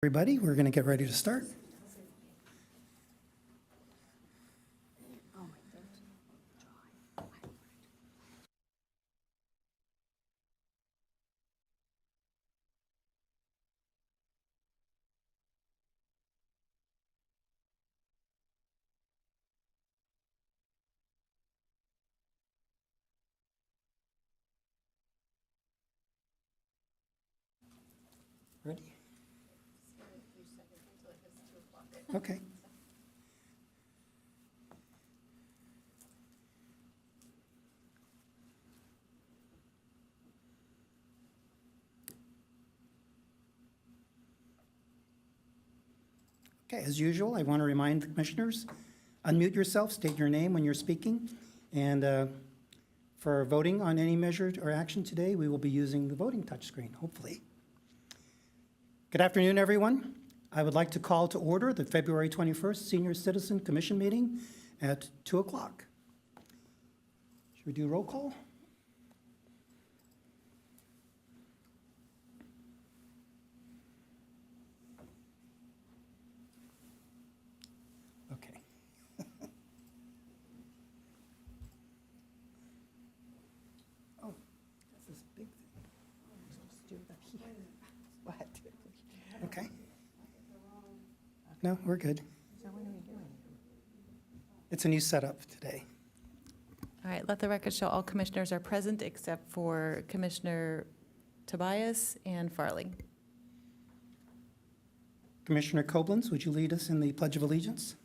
Everybody, we're going to get ready to start. Ready? Okay. Okay, as usual, I want to remind the commissioners, unmute yourself, state your name when you're speaking, and for voting on any measure or action today, we will be using the voting touchscreen, hopefully. Good afternoon, everyone. I would like to call to order the February 21st Senior Citizen Commission meeting at 2 o'clock. Should we do roll call? Okay. Oh, that's this big thing. What? Okay. No, we're good. It's a new setup today. All right, let the record show all commissioners are present except for Commissioner Tobias and Farley. Commissioner Koblenz, would you lead us in the Pledge of Allegiance?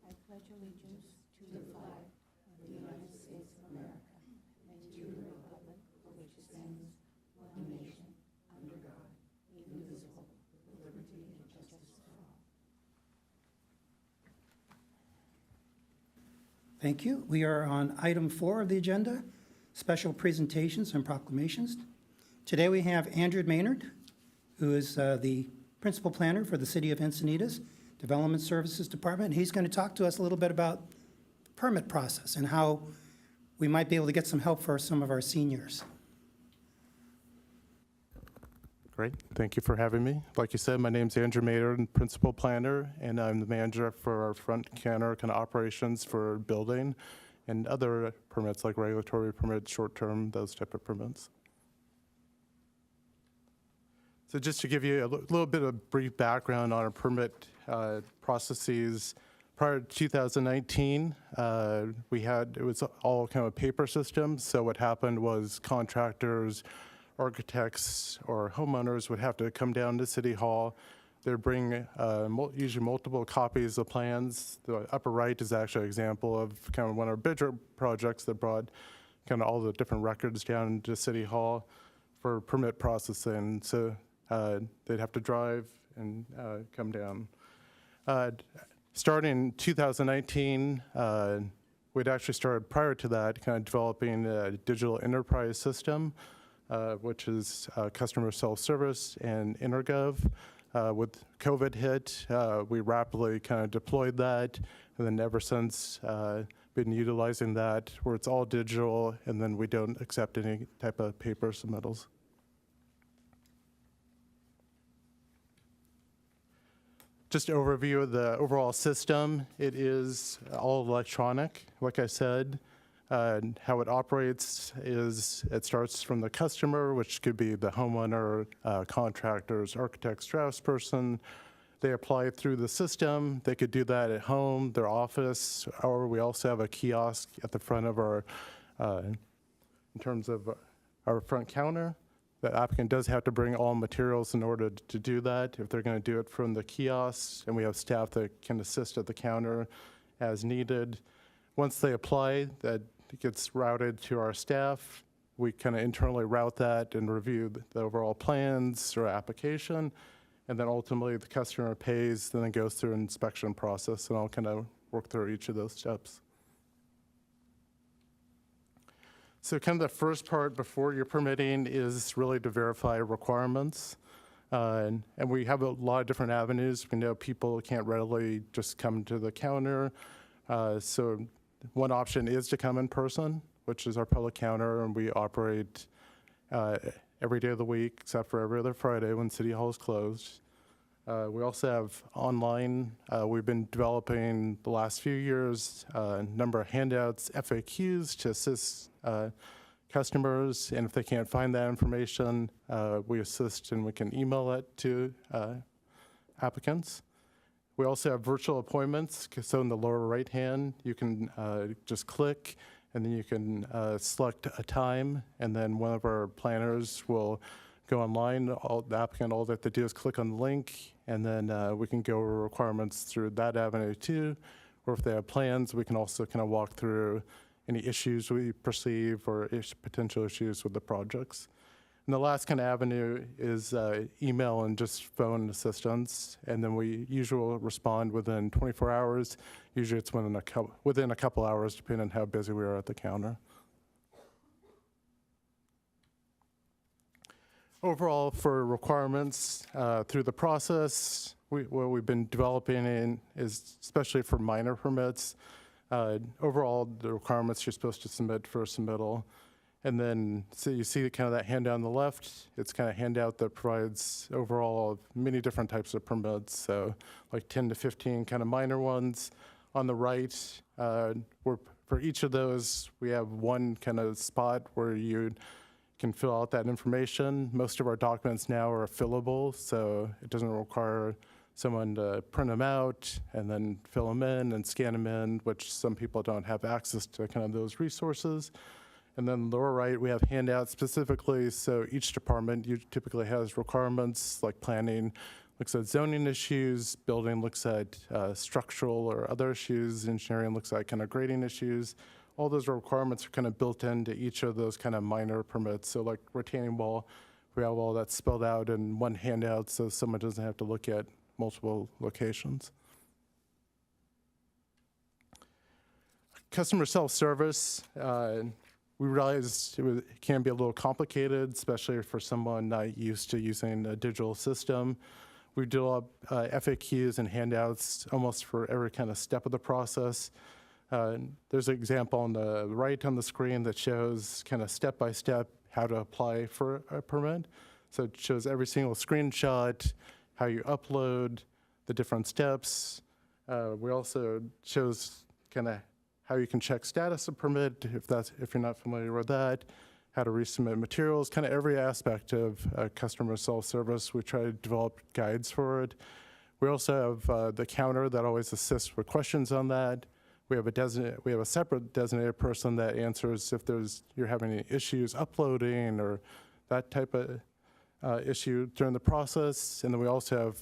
I pledge allegiance to the flag of the United States of America and to the republic for which it stands, one nation, under God, indivisible, with liberty and justice for all. Thank you. We are on item 4 of the agenda, special presentations and proclamations. Today we have Andrew Maynard, who is the principal planner for the City of Encinitas Development Services Department. He's going to talk to us a little bit about the permit process and how we might be able to get some help for some of our seniors. Great. Thank you for having me. Like you said, my name's Andrew Maynard, principal planner, and I'm the manager for our front counter kind of operations for building and other permits like regulatory permits, short-term, those type of permits. So just to give you a little bit of brief background on our permit processes, prior to 2019, it was all kind of a paper system. So what happened was contractors, architects, or homeowners would have to come down to City Hall. They'd bring usually multiple copies of plans. The upper right is actually an example of kind of one of our bigger projects that brought kind of all the different records down to City Hall for permit processing. So they'd have to drive and come down. Starting in 2019, we'd actually started prior to that kind of developing a digital enterprise system, which is customer self-service and InterGov. With COVID hit, we rapidly kind of deployed that, and then ever since been utilizing that where it's all digital, and then we don't accept any type of paper submittals. Just an overview of the overall system. It is all electronic, like I said. How it operates is it starts from the customer, which could be the homeowner, contractors, architects, draftsperson. They apply through the system. They could do that at home, their office, or we also have a kiosk at the front of our, in terms of our front counter. The applicant does have to bring all materials in order to do that if they're going to do it from the kiosks, and we have staff that can assist at the counter as needed. Once they apply, that gets routed to our staff. We kind of internally route that and review the overall plans or application, and then ultimately the customer pays, then it goes through an inspection process, and I'll kind of work through each of those steps. So kind of the first part before you're permitting is really to verify requirements. And we have a lot of different avenues. We know people can't readily just come to the counter. So one option is to come in person, which is our public counter, and we operate every day of the week, except for every other Friday when City Hall is closed. We also have online. We've been developing the last few years a number of handouts, FAQs to assist customers, and if they can't find that information, we assist and we can email it to applicants. We also have virtual appointments, so in the lower right hand, you can just click and then you can select a time, and then one of our planners will go online. The applicant, all they have to do is click on the link, and then we can go over requirements through that avenue too. Or if they have plans, we can also kind of walk through any issues we perceive or potential issues with the projects. And the last kind of avenue is email and just phone assistance, and then we usually respond within 24 hours. Usually it's within a couple hours, depending on how busy we are at the counter. Overall, for requirements through the process, what we've been developing in is, especially for minor permits, overall the requirements you're supposed to submit for a submittal. And then, so you see kind of that handout on the left, it's kind of handout that provides overall many different types of permits, so like 10 to 15 kind of minor ones. On the right, for each of those, we have one kind of spot where you can fill out that information. Most of our documents now are fillable, so it doesn't require someone to print them out and then fill them in and scan them in, which some people don't have access to kind of those resources. And then lower right, we have handouts specifically, so each department typically has requirements like planning looks at zoning issues, building looks at structural or other issues, engineering looks at kind of grading issues. All those requirements are kind of built into each of those kind of minor permits. So like retaining wall, we have all that spelled out in one handout so someone doesn't have to look at multiple locations. Customer self-service. We realized it can be a little complicated, especially for someone not used to using a digital system. We develop FAQs and handouts almost for every kind of step of the process. There's an example on the right on the screen that shows kind of step-by-step how to apply for a permit. So it shows every single screenshot, how you upload, the different steps. We also shows kind of how you can check status of permit if you're not familiar with that, how to resubmit materials, kind of every aspect of customer self-service. We try to develop guides for it. We also have the counter that always assists with questions on that. We have a separate designated person that answers if you're having any issues uploading or that type of issue during the process. And then we also have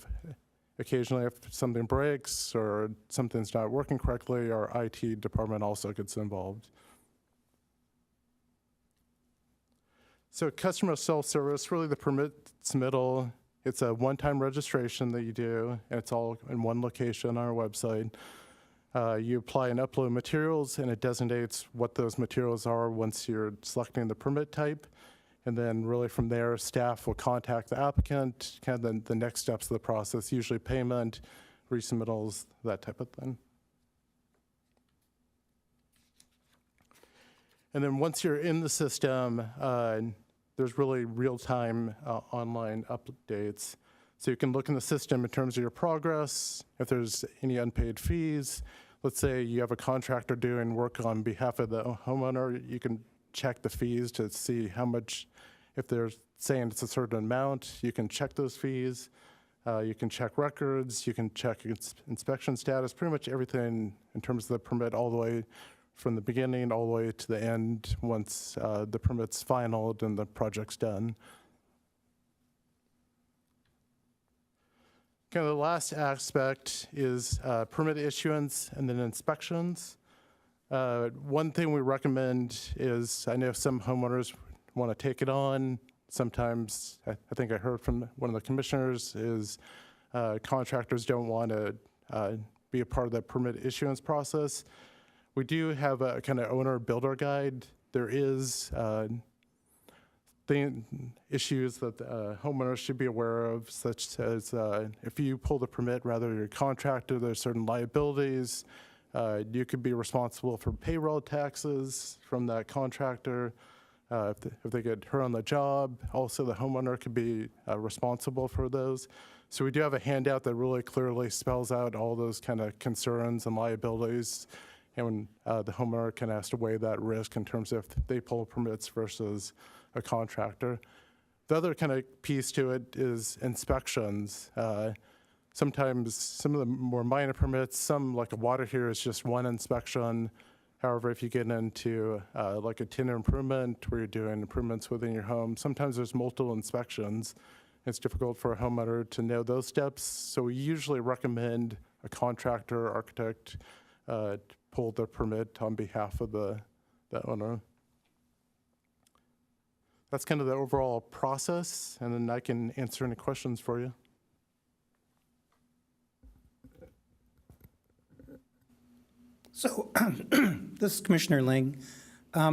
occasionally, if something breaks or something's not working correctly, our IT department also gets involved. So customer self-service, really the permit submittal, it's a one-time registration that you do, and it's all in one location on our website. You apply and upload materials, and it designates what those materials are once you're selecting the permit type. And then really from there, staff will contact the applicant, kind of the next steps of the process, usually payment, resubmittals, that type of thing. And then once you're in the system, there's really real-time online updates. So you can look in the system in terms of your progress, if there's any unpaid fees. Let's say you have a contractor doing work on behalf of the homeowner, you can check the fees to see how much, if they're saying it's a certain amount, you can check those fees. You can check records, you can check inspection status, pretty much everything in terms of the permit all the way from the beginning all the way to the end once the permit's finalized and the project's done. Kind of the last aspect is permit issuance and then inspections. One thing we recommend is, I know some homeowners want to take it on. Sometimes, I think I heard from one of the commissioners, is contractors don't want to be a part of that permit issuance process. We do have a kind of owner-builder guide. There is issues that homeowners should be aware of, such as if you pull the permit, rather you're a contractor, there's certain liabilities. You could be responsible for payroll taxes from that contractor. if they get hurt on the job. Also, the homeowner could be responsible for those. So we do have a handout that really clearly spells out all those kind of concerns and liabilities, and when, the homeowner kind of has to weigh that risk in terms of if they pull permits versus a contractor. The other kind of piece to it is inspections. Sometimes some of the more minor permits, some like a water heater is just one inspection. However, if you get into like a tenant improvement where you're doing improvements within your home, sometimes there's multiple inspections. It's difficult for a homeowner to know those steps. So we usually recommend a contractor or architect pull the permit on behalf of the owner. That's kind of the overall process, and then I can answer any questions for you. So, this is Commissioner Ling. I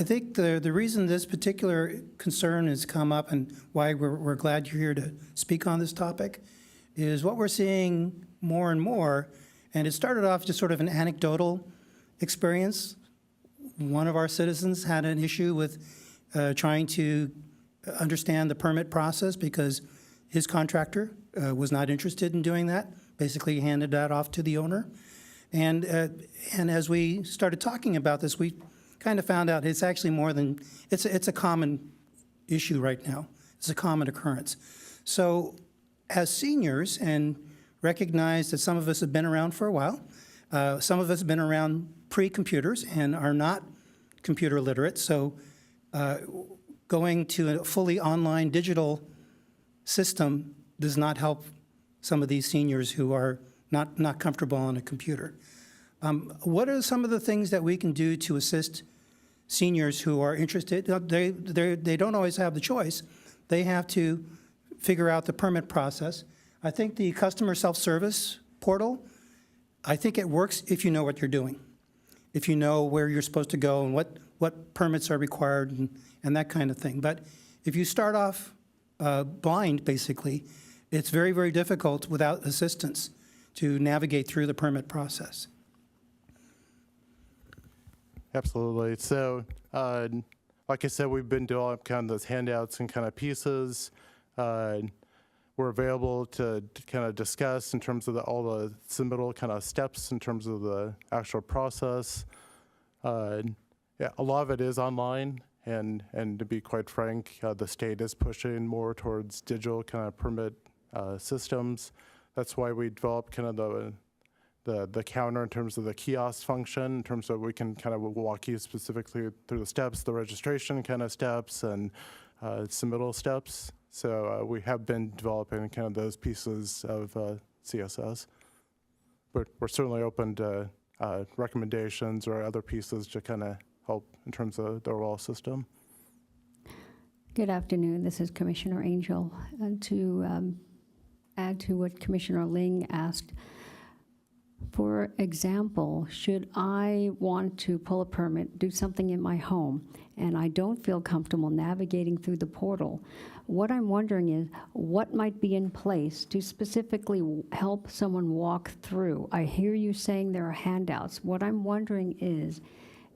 think the reason this particular concern has come up and why we're glad you're here to speak on this topic is what we're seeing more and more, and it started off just sort of an anecdotal experience. One of our citizens had an issue with trying to understand the permit process because his contractor was not interested in doing that. Basically handed that off to the owner. And as we started talking about this, we kind of found out it's actually more than, it's a common issue right now. It's a common occurrence. So as seniors, and recognize that some of us have been around for a while, some of us have been around pre-computers and are not computer literate, so going to a fully online digital system does not help some of these seniors who are not comfortable on a computer. What are some of the things that we can do to assist seniors who are interested? They don't always have the choice. They have to figure out the permit process. I think the customer self-service portal, I think it works if you know what you're doing, if you know where you're supposed to go and what permits are required and that kind of thing. But if you start off blind, basically, it's very, very difficult without assistance to navigate through the permit process. Absolutely. So, like I said, we've been doing kind of those handouts and kind of pieces. We're available to kind of discuss in terms of all the submittal kind of steps in terms of the actual process. Yeah, a lot of it is online, and to be quite frank, the state is pushing more towards digital kind of permit systems. That's why we developed kind of the counter in terms of the kiosk function, in terms of we can kind of walk you specifically through the steps, the registration kind of steps, and submittal steps. So we have been developing kind of those pieces of CSS. But we're certainly open to recommendations or other pieces to kind of help in terms of the overall system. Good afternoon. This is Commissioner Angel. To add to what Commissioner Ling asked, for example, should I want to pull a permit, do something in my home, and I don't feel comfortable navigating through the portal, what I'm wondering is what might be in place to specifically help someone walk through. I hear you saying there are handouts. What I'm wondering is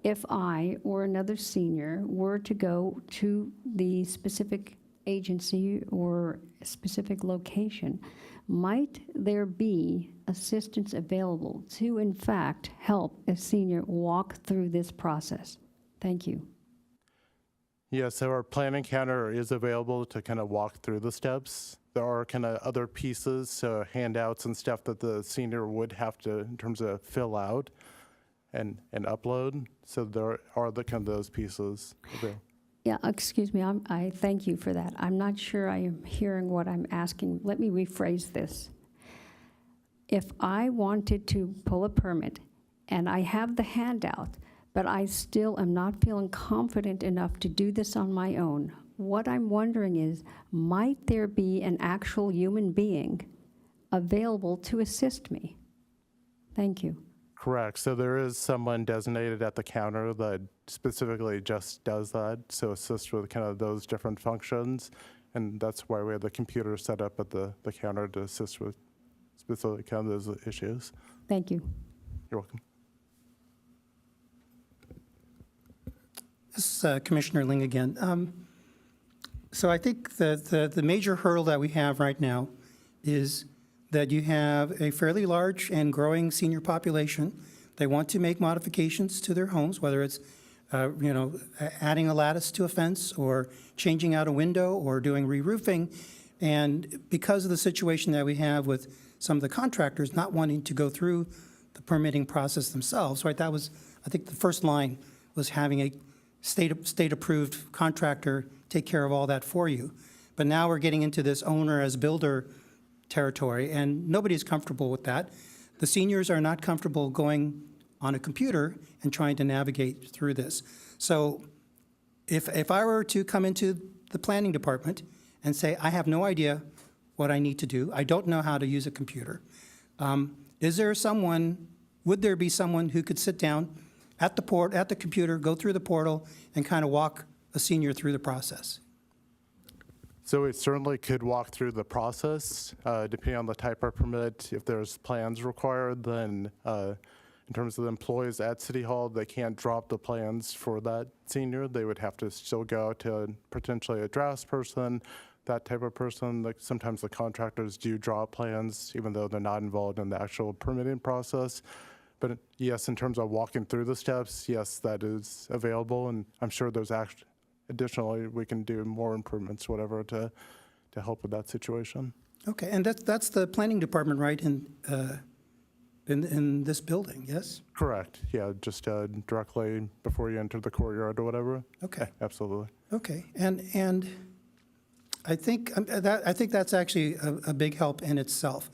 if I or another senior were to go to the specific agency or specific location, might there be assistance available to, in fact, help a senior walk through this process? Thank you. Yeah, so our planning counter is available to kind of walk through the steps. There are kind of other pieces, so handouts and stuff that the senior would have to, in terms of fill out and upload. So there are the kind of those pieces available. Yeah, excuse me, I thank you for that. I'm not sure I am hearing what I'm asking. Let me rephrase this. If I wanted to pull a permit and I have the handout, but I still am not feeling confident enough to do this on my own, what I'm wondering is, might there be an actual human being available to assist me? Thank you. Correct. So there is someone designated at the counter that specifically just does that, so assists with kind of those different functions. And that's why we have the computer set up at the counter to assist with specifically kind of those issues. Thank you. You're welcome. This is Commissioner Ling again. So I think the major hurdle that we have right now is that you have a fairly large and growing senior population. They want to make modifications to their homes, whether it's adding a lattice to a fence or changing out a window or doing re-roofing. And because of the situation that we have with some of the contractors not wanting to go through the permitting process themselves, right? That was, I think the first line was having a state-approved contractor take care of all that for you. But now we're getting into this owner as builder territory, and nobody's comfortable with that. The seniors are not comfortable going on a computer and trying to navigate through this. So if I were to come into the planning department and say, I have no idea what I need to do, I don't know how to use a computer, would there be someone who could sit down at the computer, go through the portal, and kind of walk a senior through the process? So we certainly could walk through the process, depending on the type of permit. If there's plans required, then in terms of the employees at City Hall, they can't drop the plans for that senior. They would have to still go to potentially a draftsperson, that type of person. Like sometimes the contractors do draw plans, even though they're not involved in the actual permitting process. But yes, in terms of walking through the steps, yes, that is available, and I'm sure there's additionally, we can do more improvements, whatever, to help with that situation. Okay, and that's the planning department, right, in this building, yes? Correct. Yeah, just directly before you enter the courtyard or whatever. Okay. Absolutely. Okay, and I think that's actually a big help in itself.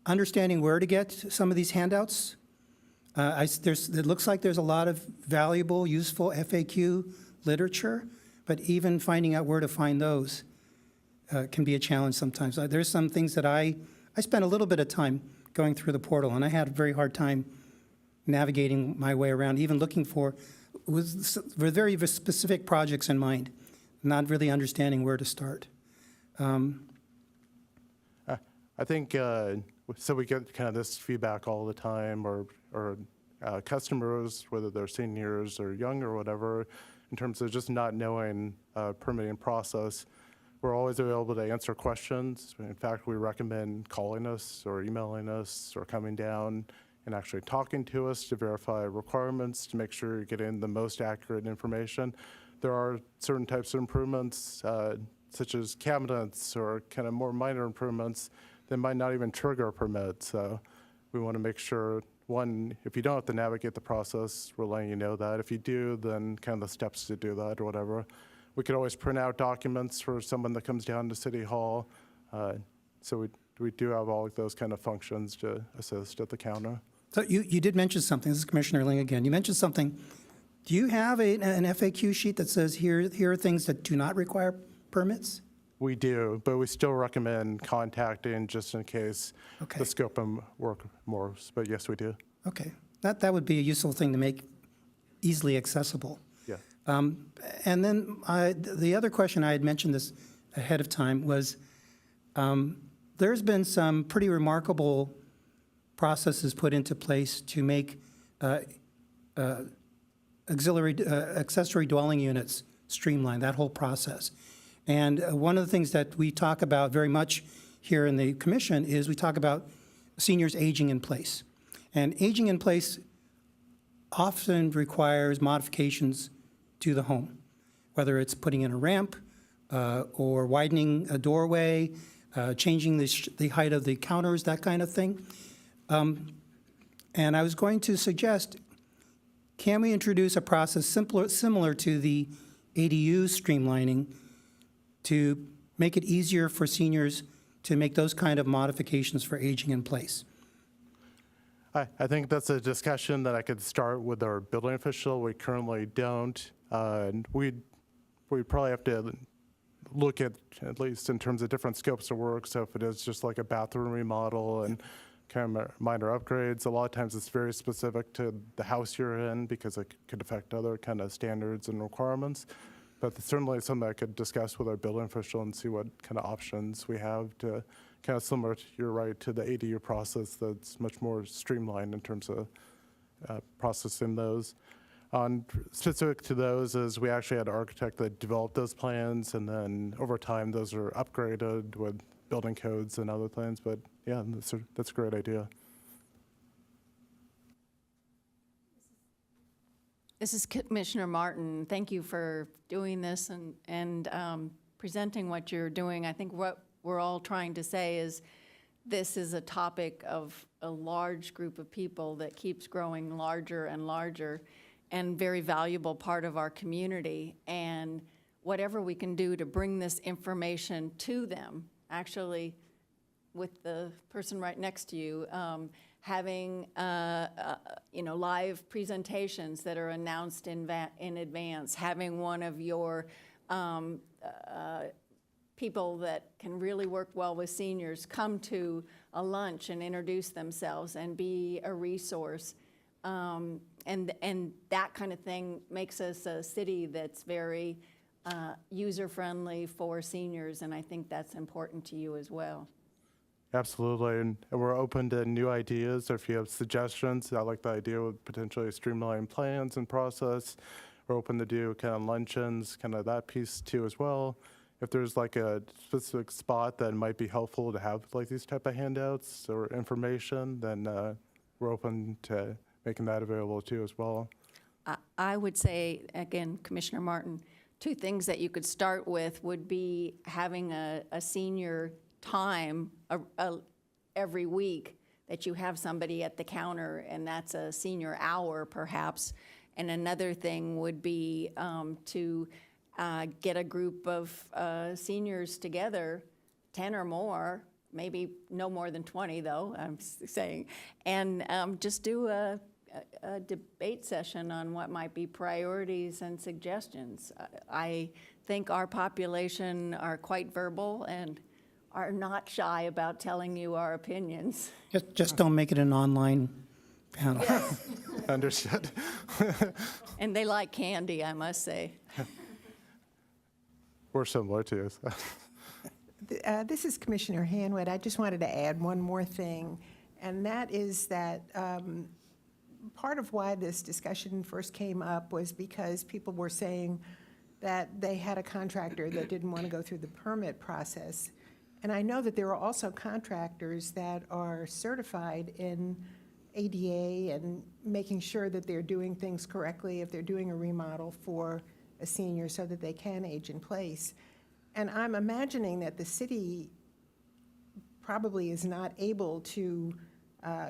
Understanding where to get some of these handouts. It looks like there's a lot of valuable, useful FAQ literature, but even finding out where to find those can be a challenge sometimes. There's some things that I spent a little bit of time going through the portal, and I had a very hard time navigating my way around, even looking for with very specific projects in mind, not really understanding where to start. I think, so we get kind of this feedback all the time, or customers, whether they're seniors or young or whatever, in terms of just not knowing permitting process. We're always available to answer questions. In fact, we recommend calling us or emailing us or coming down and actually talking to us to verify requirements, to make sure you're getting the most accurate information. There are certain types of improvements, such as cabinets or kind of more minor improvements that might not even trigger a permit. So we want to make sure, one, if you don't have to navigate the process, we're letting you know that. If you do, then kind of the steps to do that or whatever. We could always print out documents for someone that comes down to City Hall. So we do have all of those kind of functions to assist at the counter. So you did mention something. This is Commissioner Ling again. You mentioned something. Do you have an FAQ sheet that says here are things that do not require permits? We do, but we still recommend contacting just in case Okay. the scope of work more. But yes, we do. Okay. That would be a useful thing to make easily accessible. Yeah. And then the other question, I had mentioned this ahead of time, was there's been some pretty remarkable processes put into place to make accessory dwelling units streamline, that whole process. And one of the things that we talk about very much here in the commission is we talk about seniors aging in place. And aging in place often requires modifications to the home, whether it's putting in a ramp or widening a doorway, changing the height of the counters, that kind of thing. And I was going to suggest, can we introduce a process similar to the ADU streamlining to make it easier for seniors to make those kind of modifications for aging in place? I think that's a discussion that I could start with our building official. We currently don't. We probably have to look at least in terms of different scopes of work. So if it is just like a bathroom remodel and kind of minor upgrades, a lot of times it's very specific to the house you're in because it could affect other kind of standards and requirements. But it's certainly something I could discuss with our building official and see what kind of options we have to kind of similar to, you're right, to the ADU process that's much more streamlined in terms of processing those. On specific to those is we actually had an architect that developed those plans, and then over time those are upgraded with building codes and other things. But yeah, that's a great idea. This is Commissioner Martin. Thank you for doing this and presenting what you're doing. I think what we're all trying to say is this is a topic of a large group of people that keeps growing larger and larger, and very valuable part of our community. And whatever we can do to bring this information to them, actually with the person right next to you, having live presentations that are announced in advance, having one of your people that can really work well with seniors come to a lunch and introduce themselves and be a resource. And that kind of thing makes us a city that's very user-friendly for seniors, and I think that's important to you as well. Absolutely, and we're open to new ideas. If you have suggestions, I like the idea of potentially streamlining plans and process. We're open to do kind of luncheons, kind of that piece too as well. If there's like a specific spot that might be helpful to have like these type of handouts or information, then we're open to making that available too as well. I would say, again, Commissioner Martin, two things that you could start with would be having a senior time every week that you have somebody at the counter, and that's a senior hour perhaps. And another thing would be to get a group of seniors together, 10 or more, maybe no more than 20 though, I'm saying, and just do a debate session on what might be priorities and suggestions. I think our population are quite verbal and are not shy about telling you our opinions. Just don't make it an online panel. Understood. And they like candy, I must say. We're similar too. So. This is Commissioner Hanwood. I just wanted to add one more thing, and that is that part of why this discussion first came up was because people were saying that they had a contractor that didn't want to go through the permit process. And I know that there are also contractors that are certified in ADA and making sure that they're doing things correctly if they're doing a remodel for a senior so that they can age in place. And I'm imagining that the city probably is not able to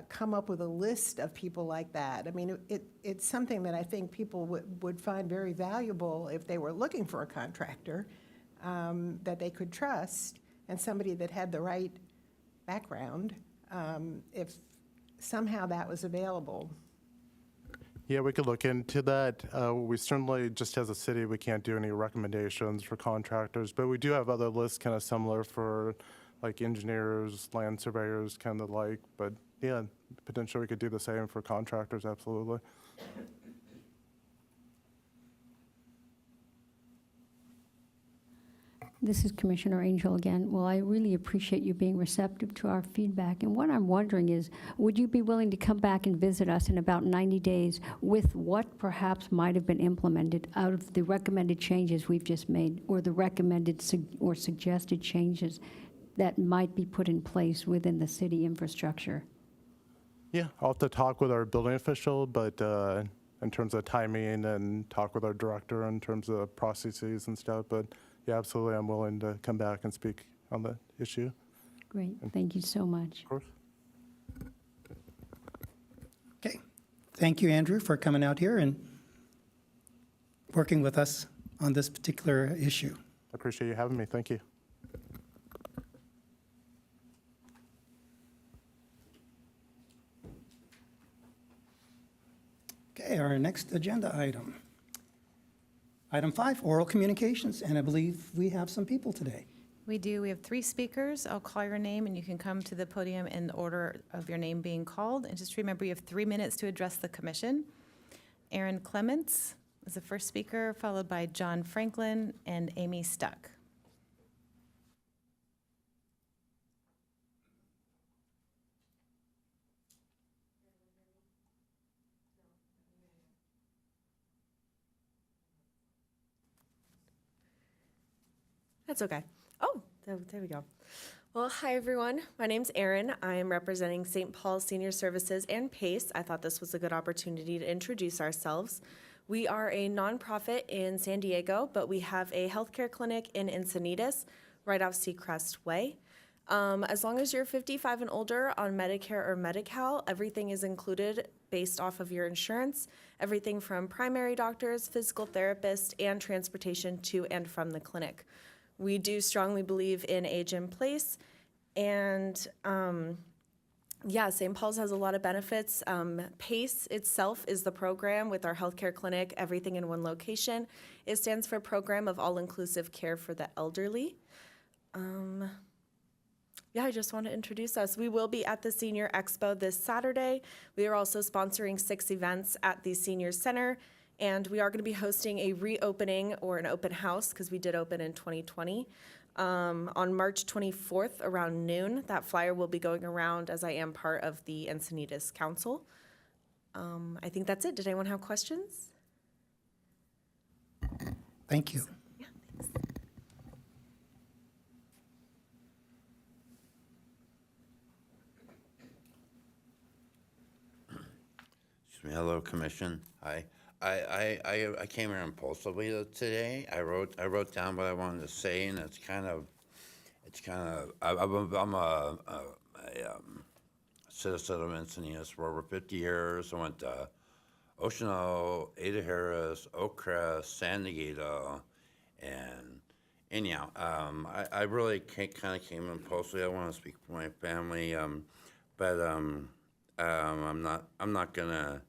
come up with a list of people like that. I mean, it's something that I think people would find very valuable if they were looking for a contractor that they could trust and somebody that had the right background, if somehow that was available. Yeah, we could look into that. We certainly, just as a city, we can't do any recommendations for contractors, but we do have other lists kind of similar for like engineers, land surveyors, kind of like, but yeah, potentially we could do the same for contractors, absolutely. This is Commissioner Angel again. Well, I really appreciate you being receptive to our feedback. And what I'm wondering is, would you be willing to come back and visit us in about 90 days with what perhaps might have been implemented out of the recommended changes we've just made, or the recommended or suggested changes that might be put in place within the city infrastructure? Yeah, I'll have to talk with our building official, but in terms of timing, and talk with our director in terms of processes and stuff, but yeah, absolutely, I'm willing to come back and speak on the issue. Great, thank you so much. Of course. Okay. Thank you, Andrew, for coming out here and working with us on this particular issue. I appreciate you having me. Thank you. Okay, our next agenda item. Item 5, oral communications, and I believe we have some people today. We do. We have 3 speakers. I'll call your name, and you can come to the podium in the order of your name being called. And just remember, you have 3 minutes to address the commission. Aaron Clements is the first speaker, followed by John Franklin and Amy Stuck. That's okay. Oh, there we go. Well, hi everyone. My name's Erin. I am representing St. Paul Senior Services and PACE. I thought this was a good opportunity to introduce ourselves. We are a nonprofit in San Diego, but we have a healthcare clinic in Encinitas, right off Seacrest Way. As long as you're 55 and older on Medicare or Medi-Cal, everything is included based off of your insurance. Everything from primary doctors, physical therapists, and transportation to and from the clinic. We do strongly believe in age in place, and St. Paul's has a lot of benefits. PACE itself is the program with our healthcare clinic, everything in one location. It stands for Program of All-Inclusive Care for the Elderly. I just want to introduce us. We will be at the Senior Expo this Saturday. We are also sponsoring 6 events at the Senior Center, and we are going to be hosting a reopening or an open house, because we did open in 2020, on March 24th around noon. That flyer will be going around as I am part of the Encinitas Council. I think that's it. Did anyone have questions? Thank you. Yeah, thanks. Hello, Commission. Hi. I came here impulsively today. I wrote down what I wanted to say, and I'm a citizen of Encinitas for over 50 years. I went to Oceano, Ada Harris, Oak Crest, San Diego, and anyhow, I really kind of came impulsively. I want to speak for my family, but I'm not gonna.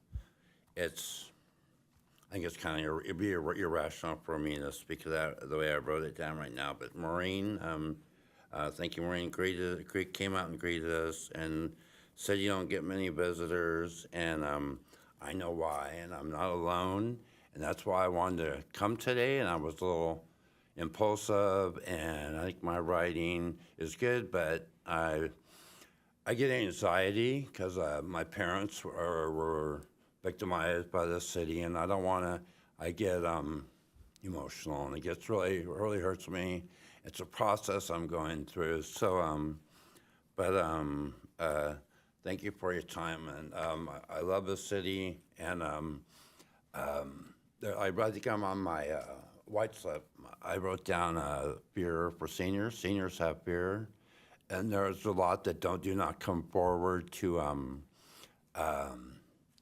I think it's kind of it'd be irrational for me to speak of that the way I wrote it down right now. But Maureen, thank you, Maureen. Came out and greeted us and said you don't get many visitors, and I know why, and I'm not alone, and that's why I wanted to come today. And I was a little impulsive, and I think my writing is good, but I get anxiety because my parents were victimized by the city, and I don't want to. I get emotional, and it gets really hurts me. It's a process I'm going through. So, thank you for your time, and I love the city, and I think I'm on my white slip. I wrote down fear for seniors. Seniors have fear, and there's a lot that do not come forward to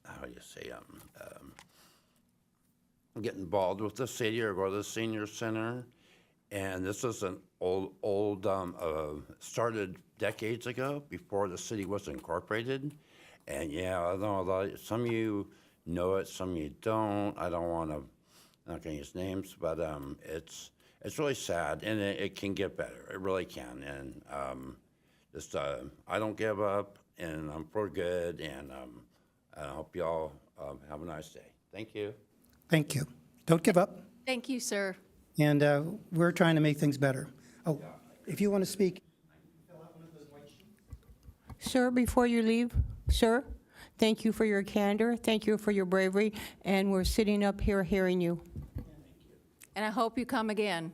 how do you say, get involved with the city or go to the senior center. And this is an old started decades ago before the city was incorporated. And yeah, I know some of you know it, some of you don't. I'm not gonna use names, but it's really sad, and it can get better. It really can. And I don't give up, and I'm for good, and I hope you all have a nice day. Thank you. Thank you. Don't give up, Thank you, sir. and we're trying to make things better. Oh, if you want to speak. Sir, before you leave, sir, thank you for your candor, thank you for your bravery, and we're sitting up here hearing you. And I hope you come again.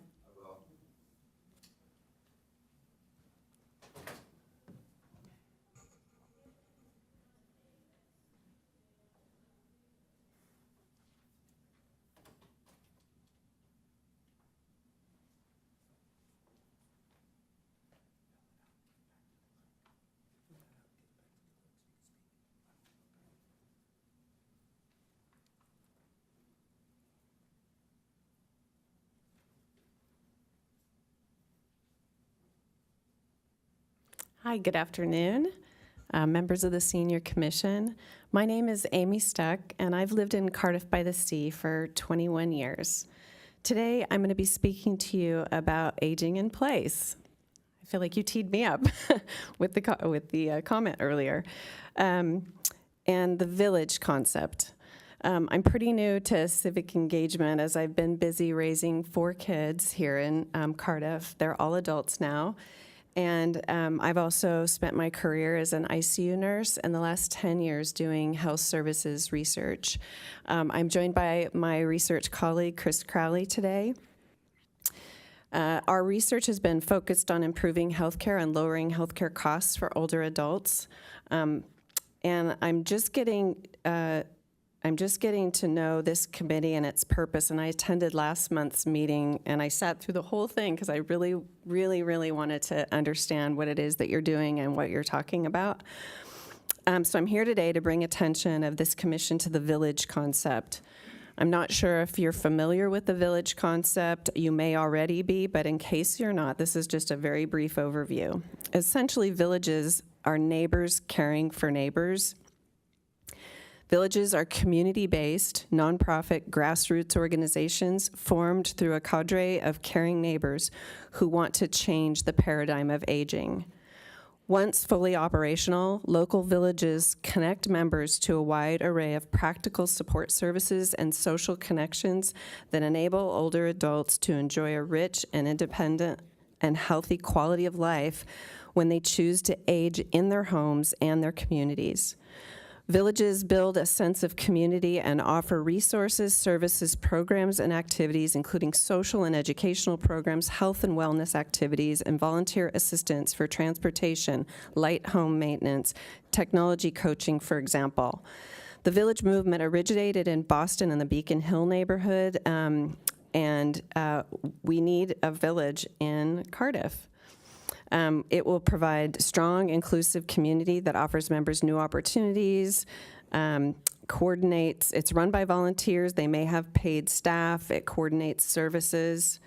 Hi, good afternoon, members of the Senior Commission. My name is Amy Stuck, and I've lived in Cardiff by the Sea for 21 years. Today, I'm going to be speaking to you about aging in place. I feel like you teed me up with the comment earlier, and the village concept. I'm pretty new to civic engagement, as I've been busy raising 4 kids here in Cardiff. They're all adults now. And I've also spent my career as an ICU nurse and the last 10 years doing health services research. I'm joined by my research colleague, Chris Crowley, today. Our research has been focused on improving healthcare and lowering healthcare costs for older adults. And I'm just getting to know this committee and its purpose. And I attended last month's meeting, and I sat through the whole thing because I really, really, really wanted to understand what it is that you're doing and what you're talking about. So I'm here today to bring attention of this commission to the village concept. I'm not sure if you're familiar with the village concept. You may already be, but in case you're not, this is just a very brief overview. Essentially, villages are neighbors caring for neighbors. Villages are community-based, nonprofit, grassroots organizations formed through a cadre of caring neighbors who want to change the paradigm of aging. Once fully operational, local villages connect members to a wide array of practical support services and social connections that enable older adults to enjoy a rich and independent and healthy quality of life when they choose to age in their homes and their communities. Villages build a sense of community and offer resources, services, programs, and activities, including social and educational programs, health and wellness activities, and volunteer assistance for transportation, light home maintenance, technology coaching, for example. The village movement originated in Boston in the Beacon Hill neighborhood, and we need a village in Cardiff. It will provide strong, inclusive community that offers members new opportunities, coordinates. It's run by volunteers. They may have paid staff. It coordinates services.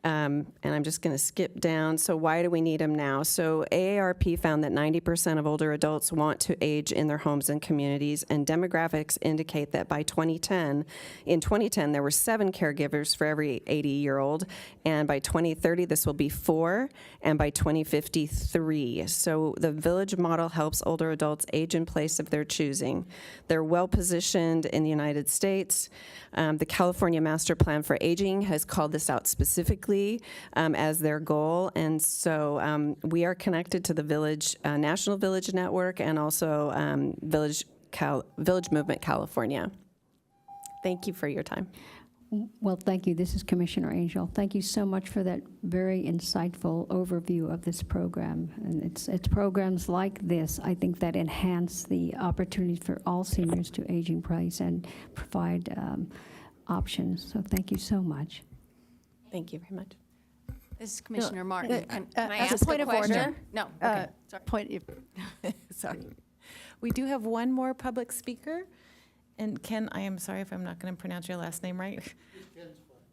And I'm just going to skip down. So why do we need them now? So AARP found that 90% of older adults want to age in their homes and communities, and demographics indicate that by 2010, in 2010, there were 7 caregivers for every 80-year-old, and by 2030, this will be 4, and by 2050, 3. So the village model helps older adults age in place of their choosing. They're well-positioned in the United States. The California Master Plan for Aging has called this out specifically as their goal, and so we are connected to the Village National Village Network and also Village Movement California. Thank you for your time. Well, thank you. This is Commissioner Angel. Thank you so much for that very insightful overview of this program. And it's programs like this, I think, that enhance the opportunity for all seniors to age in place and provide options. So thank you so much. Thank you very much. This is Commissioner Martin. Can I as a ask point a of question? order, No, okay, sorry. Sorry. We do have one more public speaker. And Ken, I am sorry if I'm not going to pronounce your last name right.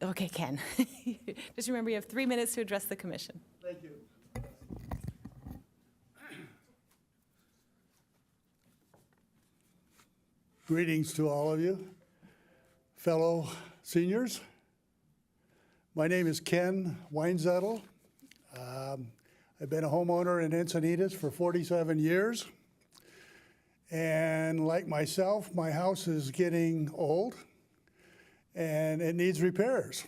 Okay, Ken. Just remember you have 3 minutes to address the commission. Thank you. Greetings to all of you, fellow seniors. My name is Ken Weinzettel. I've been a homeowner in Encinitas for 47 years. And like myself, my house is getting old and it needs repairs.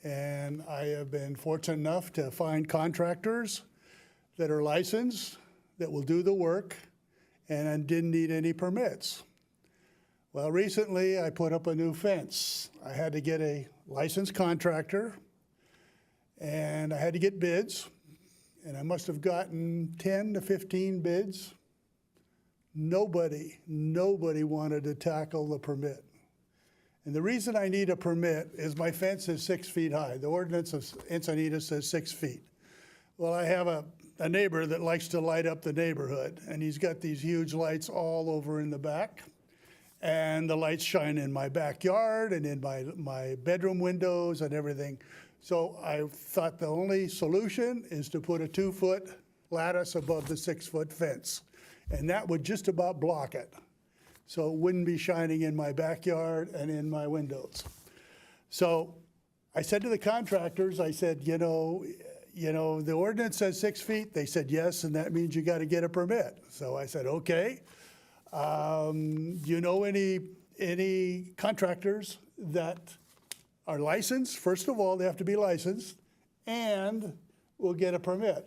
And I have been fortunate enough to find contractors that are licensed, that will do the work, and I didn't need any permits. Well, recently I put up a new fence. I had to get a licensed contractor and I had to get bids, and I must have gotten 10 to 15 bids. Nobody wanted to tackle the permit. And the reason I need a permit is my fence is 6 feet high. The ordinance of Encinitas says 6 feet. Well, I have a neighbor that likes to light up the neighborhood, and he's got these huge lights all over in the back. And the lights shine in my backyard and in my bedroom windows and everything. So I thought the only solution is to put a 2-foot lattice above the 6-foot fence. And that would just about block it. So it wouldn't be shining in my backyard and in my windows. So I said to the contractors, I said, you know, the ordinance says 6 feet. They said yes, and that means you got to get a permit. So I said, okay. You know any contractors that are licensed? First of all, they have to be licensed and will get a permit.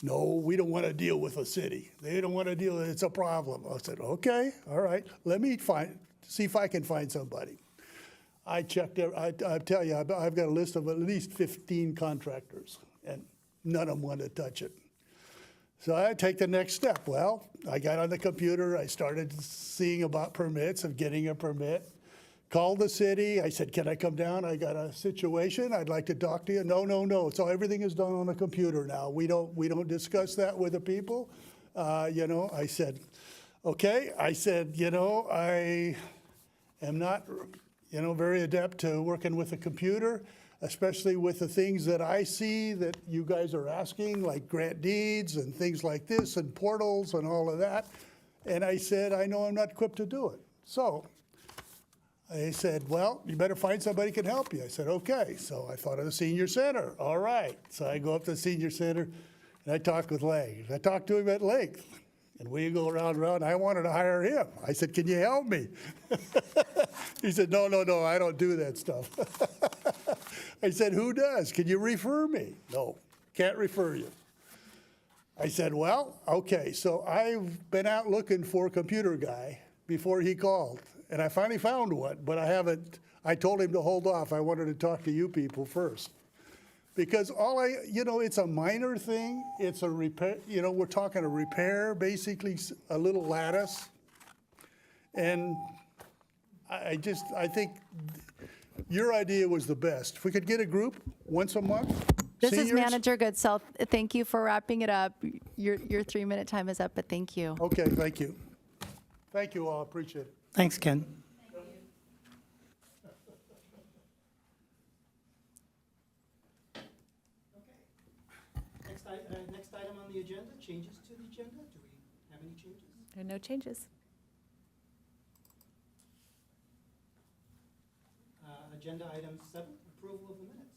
No, we don't want to deal with a city. They don't want to deal with it. It's a problem. I said, okay, all right. Let me see if I can find somebody. I checked, I tell you, I've got a list of at least 15 contractors, and none of them want to touch it. So I take the next step. Well, I got on the computer, I started seeing about permits, of getting a permit. Called the city, I said, can I come down? I got a situation, I'd like to talk to you. No, no, no, so everything is done on the computer now. We don't discuss that with the people. I said, okay. I said, I am not, very adept to working with a computer, especially with the things that I see that you guys are asking, like grant deeds and things like this and portals and all of that. And I said, I know I'm not equipped to do it. So they said, well, you better find somebody who can help you. I said, okay. So I thought of the senior center. All right. So I go up to the senior center and I talked with Lang. I talked to him at length. And we go around and around. I wanted to hire him. I said, can you help me? He said, no, I don't do that stuff. I said, who does? Can you refer me? No, can't refer you. I said, well, okay. So I've been out looking for a computer guy before he called. And I finally found one, but I told him to hold off. I wanted to talk to you people first. Because it's a minor thing. It's a repair, we're talking a repair, basically a little lattice. And I think your idea was the best. If we could get a group once a month, This is seniors? Manager Goodsell. Thank you for wrapping it up. Your 3-minute time is up, but thank you. Okay, thank you. Thank you all, appreciate it. Thanks, Ken. Next item on the agenda, changes to the agenda. Do we have any changes? There are no changes. Agenda item 7, approval of the minutes.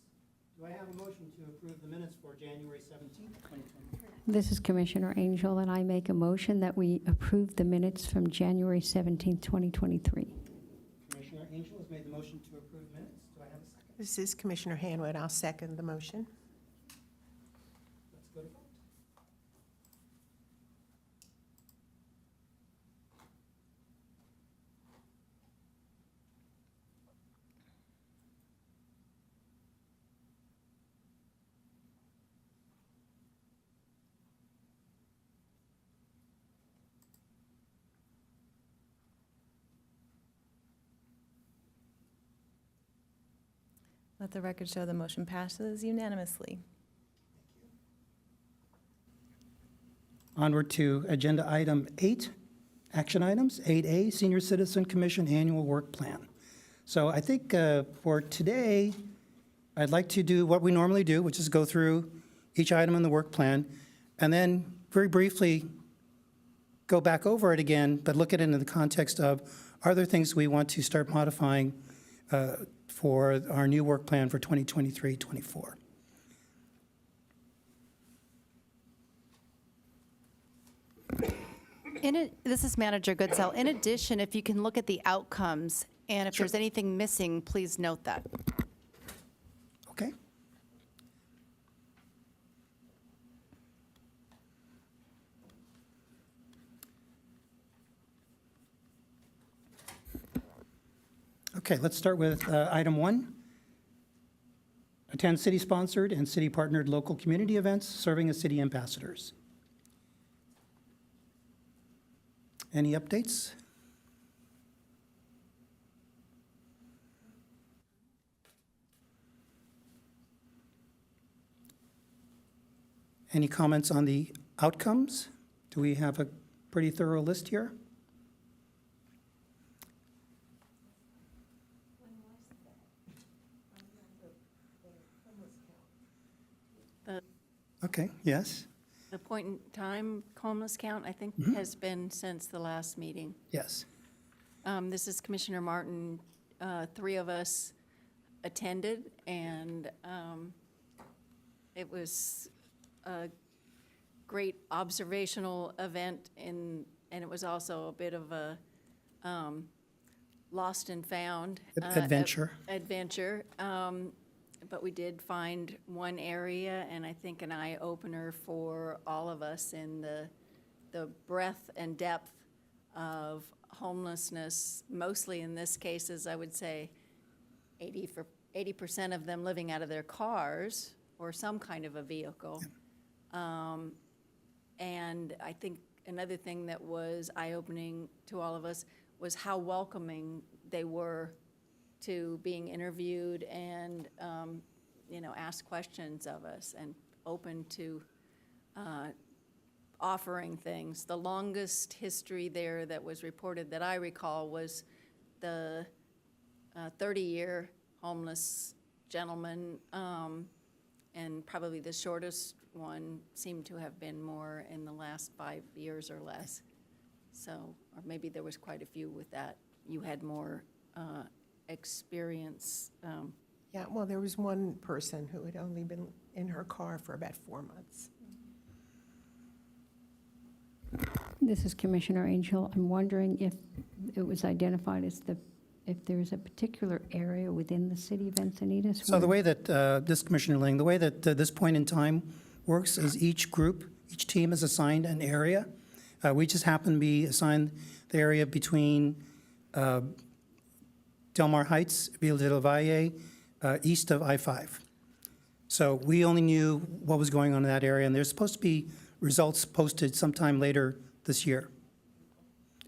Do I have a motion to approve the minutes for January 17th, 2023? This is Commissioner Angel, and I make a motion that we approve the minutes from January 17th, 2023. Commissioner Angel has made the motion to approve minutes. Do I have a second? This is Commissioner Hanwood. I'll second the motion. Let's go to vote. Let the record show the motion passes unanimously. Onward to agenda item 8, action items. 8A, Senior Citizen Commission Annual Work Plan. So I think for today, I'd like to do what we normally do, which is go through each item in the work plan, and then very briefly go back over it again, but look at it in the context of, are there things we want to start modifying for our new work plan for 2023-24? This is Manager Goodsell. In addition, if you can look at the outcomes, and if there's anything missing, please note that. Okay. Okay, let's start with item 1. Attend city-sponsored and city-partnered local community events serving as city ambassadors. Any updates? Any comments on the outcomes? Do we have a pretty thorough list here? Okay, yes, The point in time homeless count, I think, has been since the last meeting. yes. This is Commissioner Martin. 3 of us attended, and it was a great observational event, and it was also a bit of a lost and found. Adventure. Adventure. But we did find one area, and I think an eye-opener for all of us in the breadth and depth of homelessness, mostly in this case, as I would say, 80% of them living out of their cars or some kind of a vehicle. And I think another thing that was eye-opening to all of us was how welcoming they were to being interviewed and, ask questions of us and open to offering things. The longest history there that was reported that I recall was the 30-year homeless gentleman, and probably the shortest one seemed to have been more in the last 5 years or less. So, or maybe there was quite a few with that. You had more experience. Yeah, well, there was one person who had only been in her car for about 4 months. This is Commissioner Angel. I'm wondering if it was identified as if there's a particular area within the city of Encinitas. So the way that, this Commissioner Ling, the way that this point in time works is each team is assigned an area. We just happen to be assigned the area between Del Mar Heights, Villa del Valle, east of I-5. So we only knew what was going on in that area, and there's supposed to be results posted sometime later this year.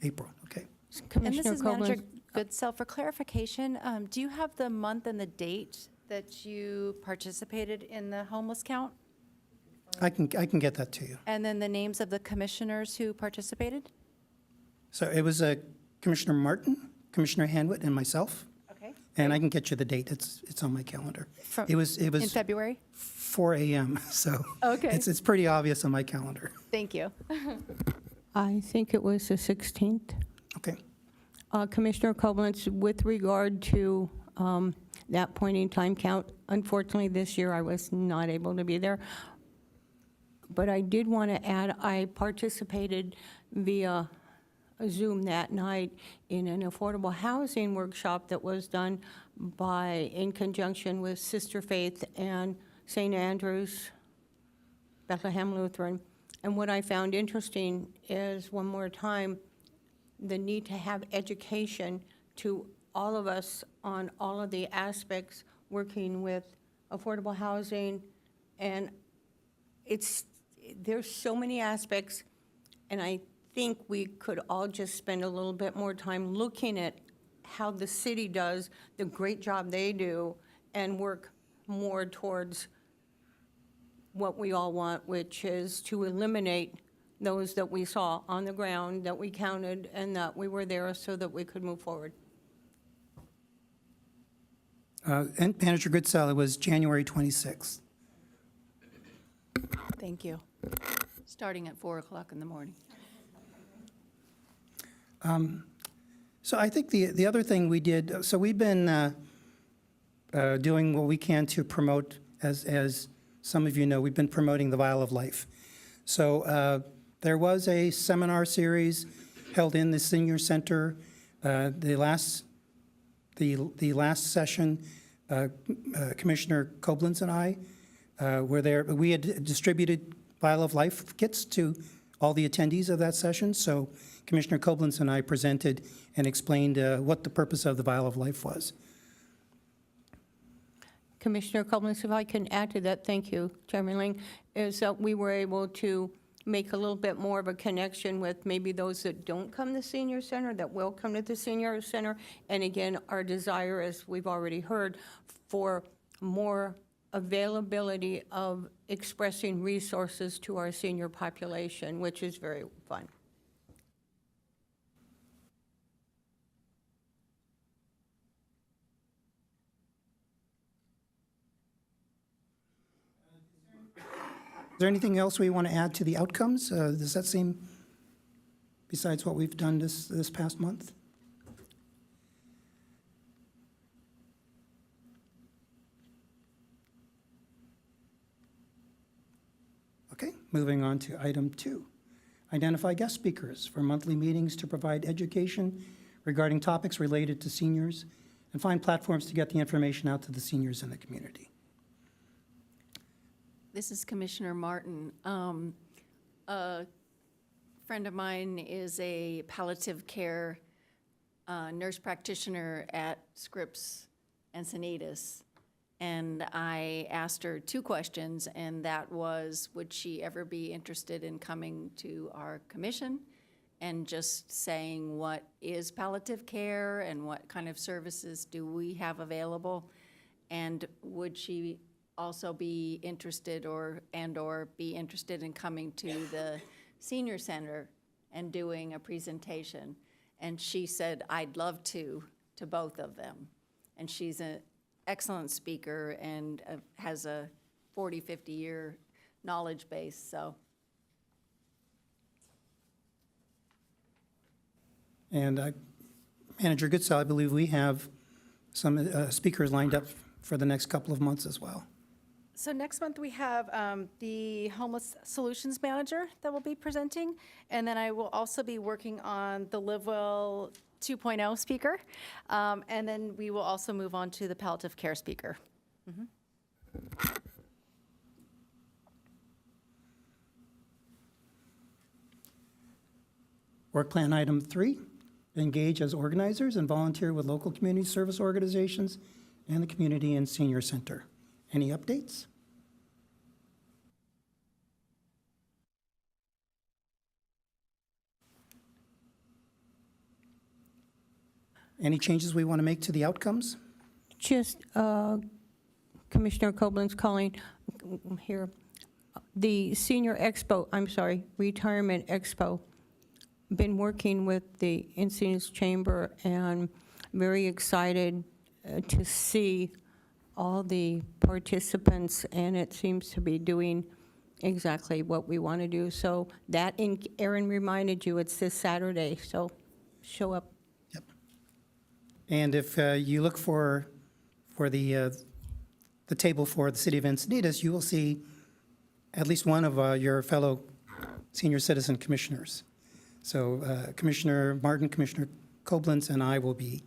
April, okay. And Commissioner this is Manager Koblenz. Goodsell. For clarification, do you have the month and the date that you participated in the homeless count? I can get that to you. And then the names of the commissioners who participated? So it was Commissioner Martin, Commissioner Hanwit, and myself. Okay. And I can get you the date. It's on my calendar. From- It was In February? 4 a.m. So Okay. it's pretty obvious on my calendar. Thank you. I think it was the 16th. Okay. Commissioner Koblenz, with regard to that point in time count, unfortunately, this year I was not able to be there. But I did want to add, I participated via Zoom that night in an affordable housing workshop that was done in conjunction with Sister Faith and St. Andrew's, Bethlehem Lutheran. And what I found interesting is, one more time, the need to have education to all of us on all of the aspects working with affordable housing. And there's so many aspects, and I think we could all just spend a little bit more time looking at how the city does the great job they do and work more towards what we all want, which is to eliminate those that we saw on the ground, that we counted, and that we were there so that we could move forward. And Manager Goodsell, it was January 26th. Thank you. Starting at 4 o'clock in the morning. So I think the other thing we did, so we've been doing what we can to promote, as some of you know, we've been promoting the Vial of Life. So there was a seminar series held in the Senior Center. The last session, Commissioner Koblenz and I were there. We had distributed Vial of Life kits to all the attendees of that session. So Commissioner Koblenz and I presented and explained what the purpose of the Vial of Life was. Commissioner Koblenz, if I can add to that, thank you, Chairman Ling, is that we were able to make a little bit more of a connection with maybe those that don't come to the Senior Center, that will come to the Senior Center. And again, our desire, as we've already heard, for more availability of expressing resources to our senior population, which is very fun. Is there anything else we want to add to the outcomes? Does that seem, besides what we've done this past month? Okay, moving on to item 2. Identify guest speakers for monthly meetings to provide education regarding topics related to seniors and find platforms to get the information out to the seniors in the community. This is Commissioner Martin. A friend of mine is a palliative care nurse practitioner at Scripps Encinitas. And I asked her 2 questions, and that was, would she ever be interested in coming to our commission and just saying what is palliative care and what kind of services do we have available? And would she also be interested or be interested in coming to the senior center and doing a presentation? And she said, I'd love to both of them. And she's an excellent speaker and has a 40, 50-year knowledge base, so. And Manager Goodsell, I believe we have some speakers lined up for the next couple of months as well. So next month, we have the Homeless Solutions Manager that will be presenting, and then I will also be working on the Live Well 2.0 speaker, and then we will also move on to the palliative care speaker. Work plan item 3, engage as organizers and volunteer with local community service organizations and the community and senior center. Any updates? Any changes we want to make to the outcomes? Just Commissioner Koblenz calling here. The Senior Expo, Retirement Expo, been working with the Encinitas Chamber and very excited to see all the participants, and it seems to be doing exactly what we want to do. So that, Aaron reminded you, it's this Saturday, so show up. Yep. And if you look for the table for the City of Encinitas, you will see at least one of your fellow senior citizen commissioners. So Commissioner Martin, Commissioner Koblenz, and I will be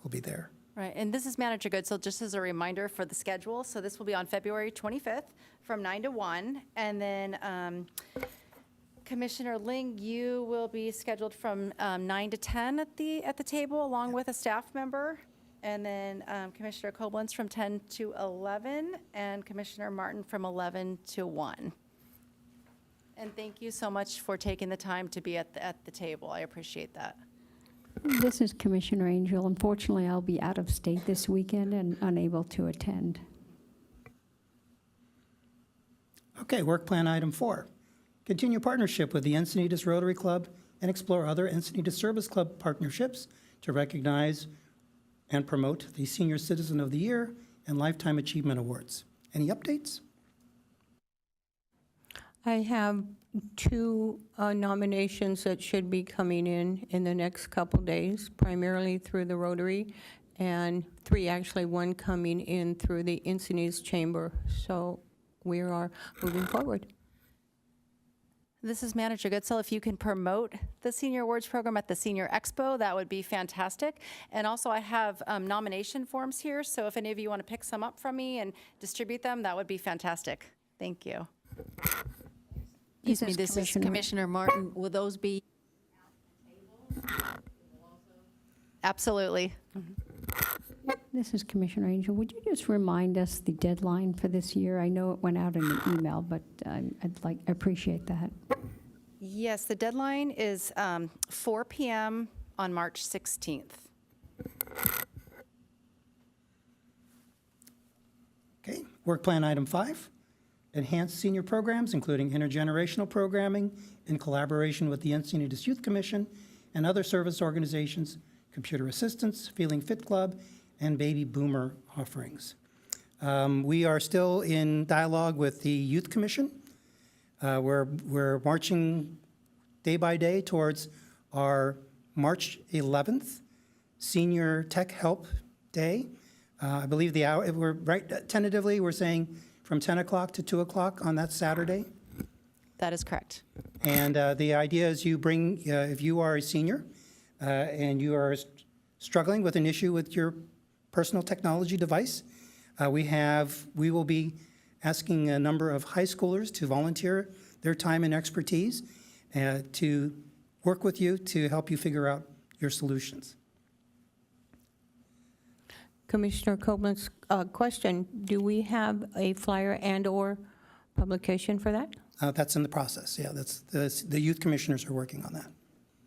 there. Right, and this is Manager Good, so just as a reminder for the schedule, so this will be on February 25th from 9 to 1, and then Commissioner Ling, you will be scheduled from 9 to 10 at the table, along with a staff member, and then Commissioner Koblenz from 10 to 11, and Commissioner Martin from 11 to 1. And thank you so much for taking the time to be at the table. I appreciate that. This is Commissioner Angel. Unfortunately, I'll be out of state this weekend and unable to attend. Okay, work plan item 4. Continue partnership with the Encinitas Rotary Club and explore other Encinitas Service Club partnerships to recognize and promote the Senior Citizen of the Year and Lifetime Achievement Awards. Any updates? I have 2 nominations that should be coming in the next couple days, primarily through the Rotary, and 3, actually, 1 coming in through the Encinitas Chamber. So we are moving forward. This is Manager Goodsell. If you can promote the Senior Awards Program at the Senior Expo, that would be fantastic. And also, I have nomination forms here, so if any of you want to pick some up from me and distribute them, that would be fantastic. Thank you. Excuse me, this is Commissioner Martin. Will those be? Absolutely. This is Commissioner Angel. Would you just remind us the deadline for this year? I know it went out in the email, but I appreciate that. Yes, the deadline is 4 p.m. on March 16th. Okay, work plan item 5. Enhance senior programs, including intergenerational programming in collaboration with the Encinitas Youth Commission and other service organizations, computer assistance, Feeling Fit Club, and baby boomer offerings. We are still in dialogue with the Youth Commission. We're marching day by day towards our March 11th Senior Tech Help Day. I believe the hour, we're right, tentatively, we're saying from 10 o'clock to 2 o'clock on that Saturday. That is correct. And the idea is you bring, if you are a senior and you are struggling with an issue with your personal technology device, we will be asking a number of high schoolers to volunteer their time and expertise to work with you to help you figure out your solutions. Commissioner Koblenz, question, do we have a flyer and/or publication for that? That's in the process, yeah, the youth commissioners are working on that.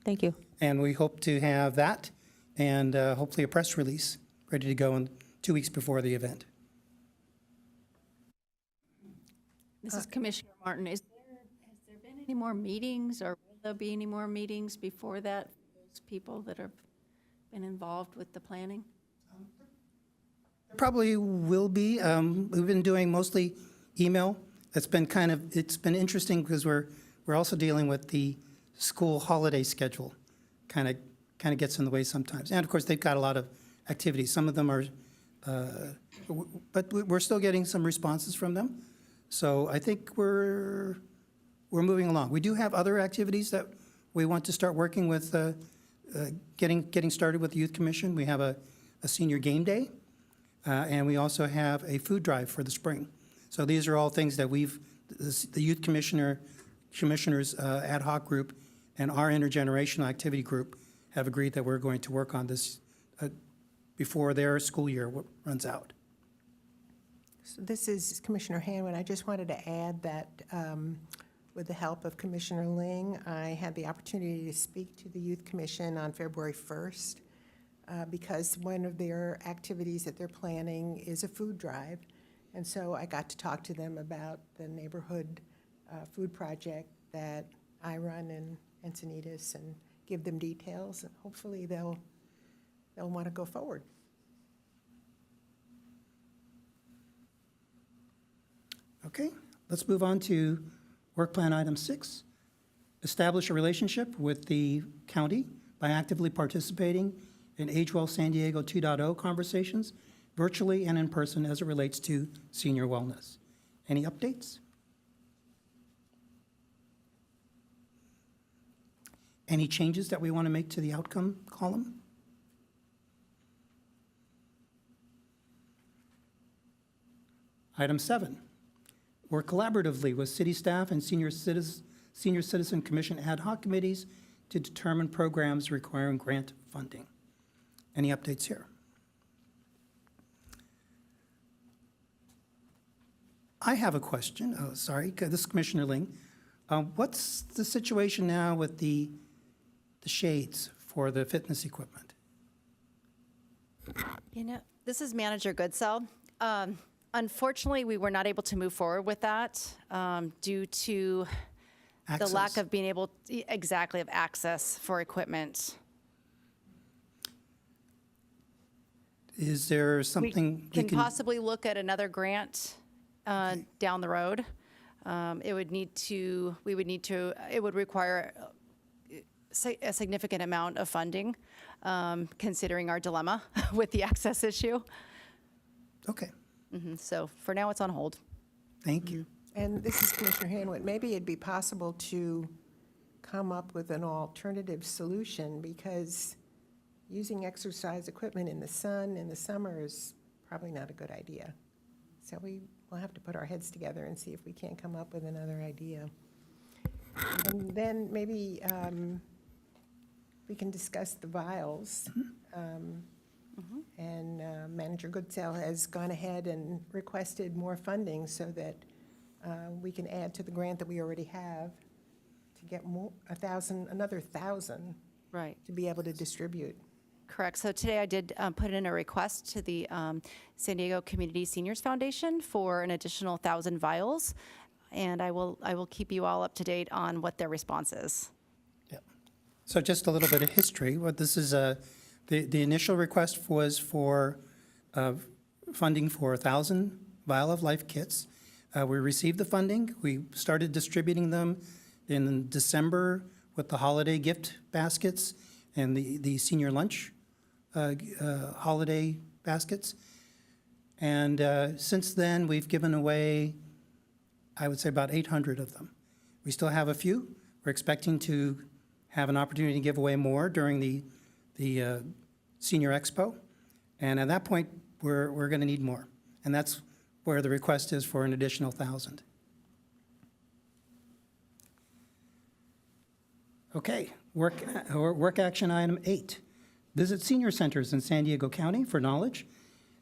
Thank you. And we hope to have that and hopefully a press release ready to go in 2 weeks before the event. This is Commissioner Martin. Has there been any more meetings, or will there be any more meetings before that for those people that have been involved with the planning? Probably will be. We've been doing mostly email. It's been interesting because we're also dealing with the school holiday schedule. Kind of gets in the way sometimes. And of course, they've got a lot of activities. Some of them are, but we're still getting some responses from them. So I think we're moving along. We do have other activities that we want to start working with, getting started with the Youth Commission. We have a senior game day, and we also have a food drive for the spring. So these are all things that the Youth Commissioners ad hoc group and our intergenerational activity group have agreed that we're going to work on this before their school year runs out. So this is Commissioner Hanwin. I just wanted to add that with the help of Commissioner Ling, I had the opportunity to speak to the Youth Commission on February 1st because one of their activities that they're planning is a food drive. And so I got to talk to them about the neighborhood food project that I run in Encinitas and give them details, and hopefully they'll want to go forward. Okay, let's move on to work plan item 6. Establish a relationship with the county by actively participating in Age Well San Diego 2.0 conversations, virtually and in person as it relates to senior wellness. Any updates? Any changes that we want to make to the outcome column? Item 7, work collaboratively with city staff and senior citizen commission ad hoc committees to determine programs requiring grant funding. Any updates here? I have a question. Oh, sorry, this is Commissioner Ling. What's the situation now with the shades for the fitness equipment? You know, this is Manager Goodsell. Unfortunately, we were not able to move forward with that due to the lack Access. of being able, exactly, of access for equipment. Is there something We can possibly look at another grant down the road. It would require a significant amount of funding, considering our dilemma with the access issue. Okay, So for now, it's on hold. thank you. And this is Commissioner Hanwin. Maybe it'd be possible to come up with an alternative solution, because using exercise equipment in the sun in the summer is probably not a good idea. So we'll have to put our heads together and see if we can't come up with another idea. And then maybe we can discuss the vials. And Manager Goodsell has gone ahead and requested more funding so that we can add to the grant that we already have to get another 1,000 Right. to be able to distribute. Correct. So today I did put in a request to the San Diego Community Seniors Foundation for an additional 1,000 vials, and I will keep you all up to date on what their response is. Yeah. So just a little bit of history. What this is, the initial request was for funding for 1,000 Vial of Life kits. We received the funding. We started distributing them in December with the holiday gift baskets and the senior lunch holiday baskets. And since then, we've given away, I would say, about 800 of them. We still have a few. We're expecting to have an opportunity to give away more during the Senior Expo. And at that point, we're going to need more. And that's where the request is for an additional 1,000. Okay, work action item 8. Visit senior centers in San Diego County for knowledge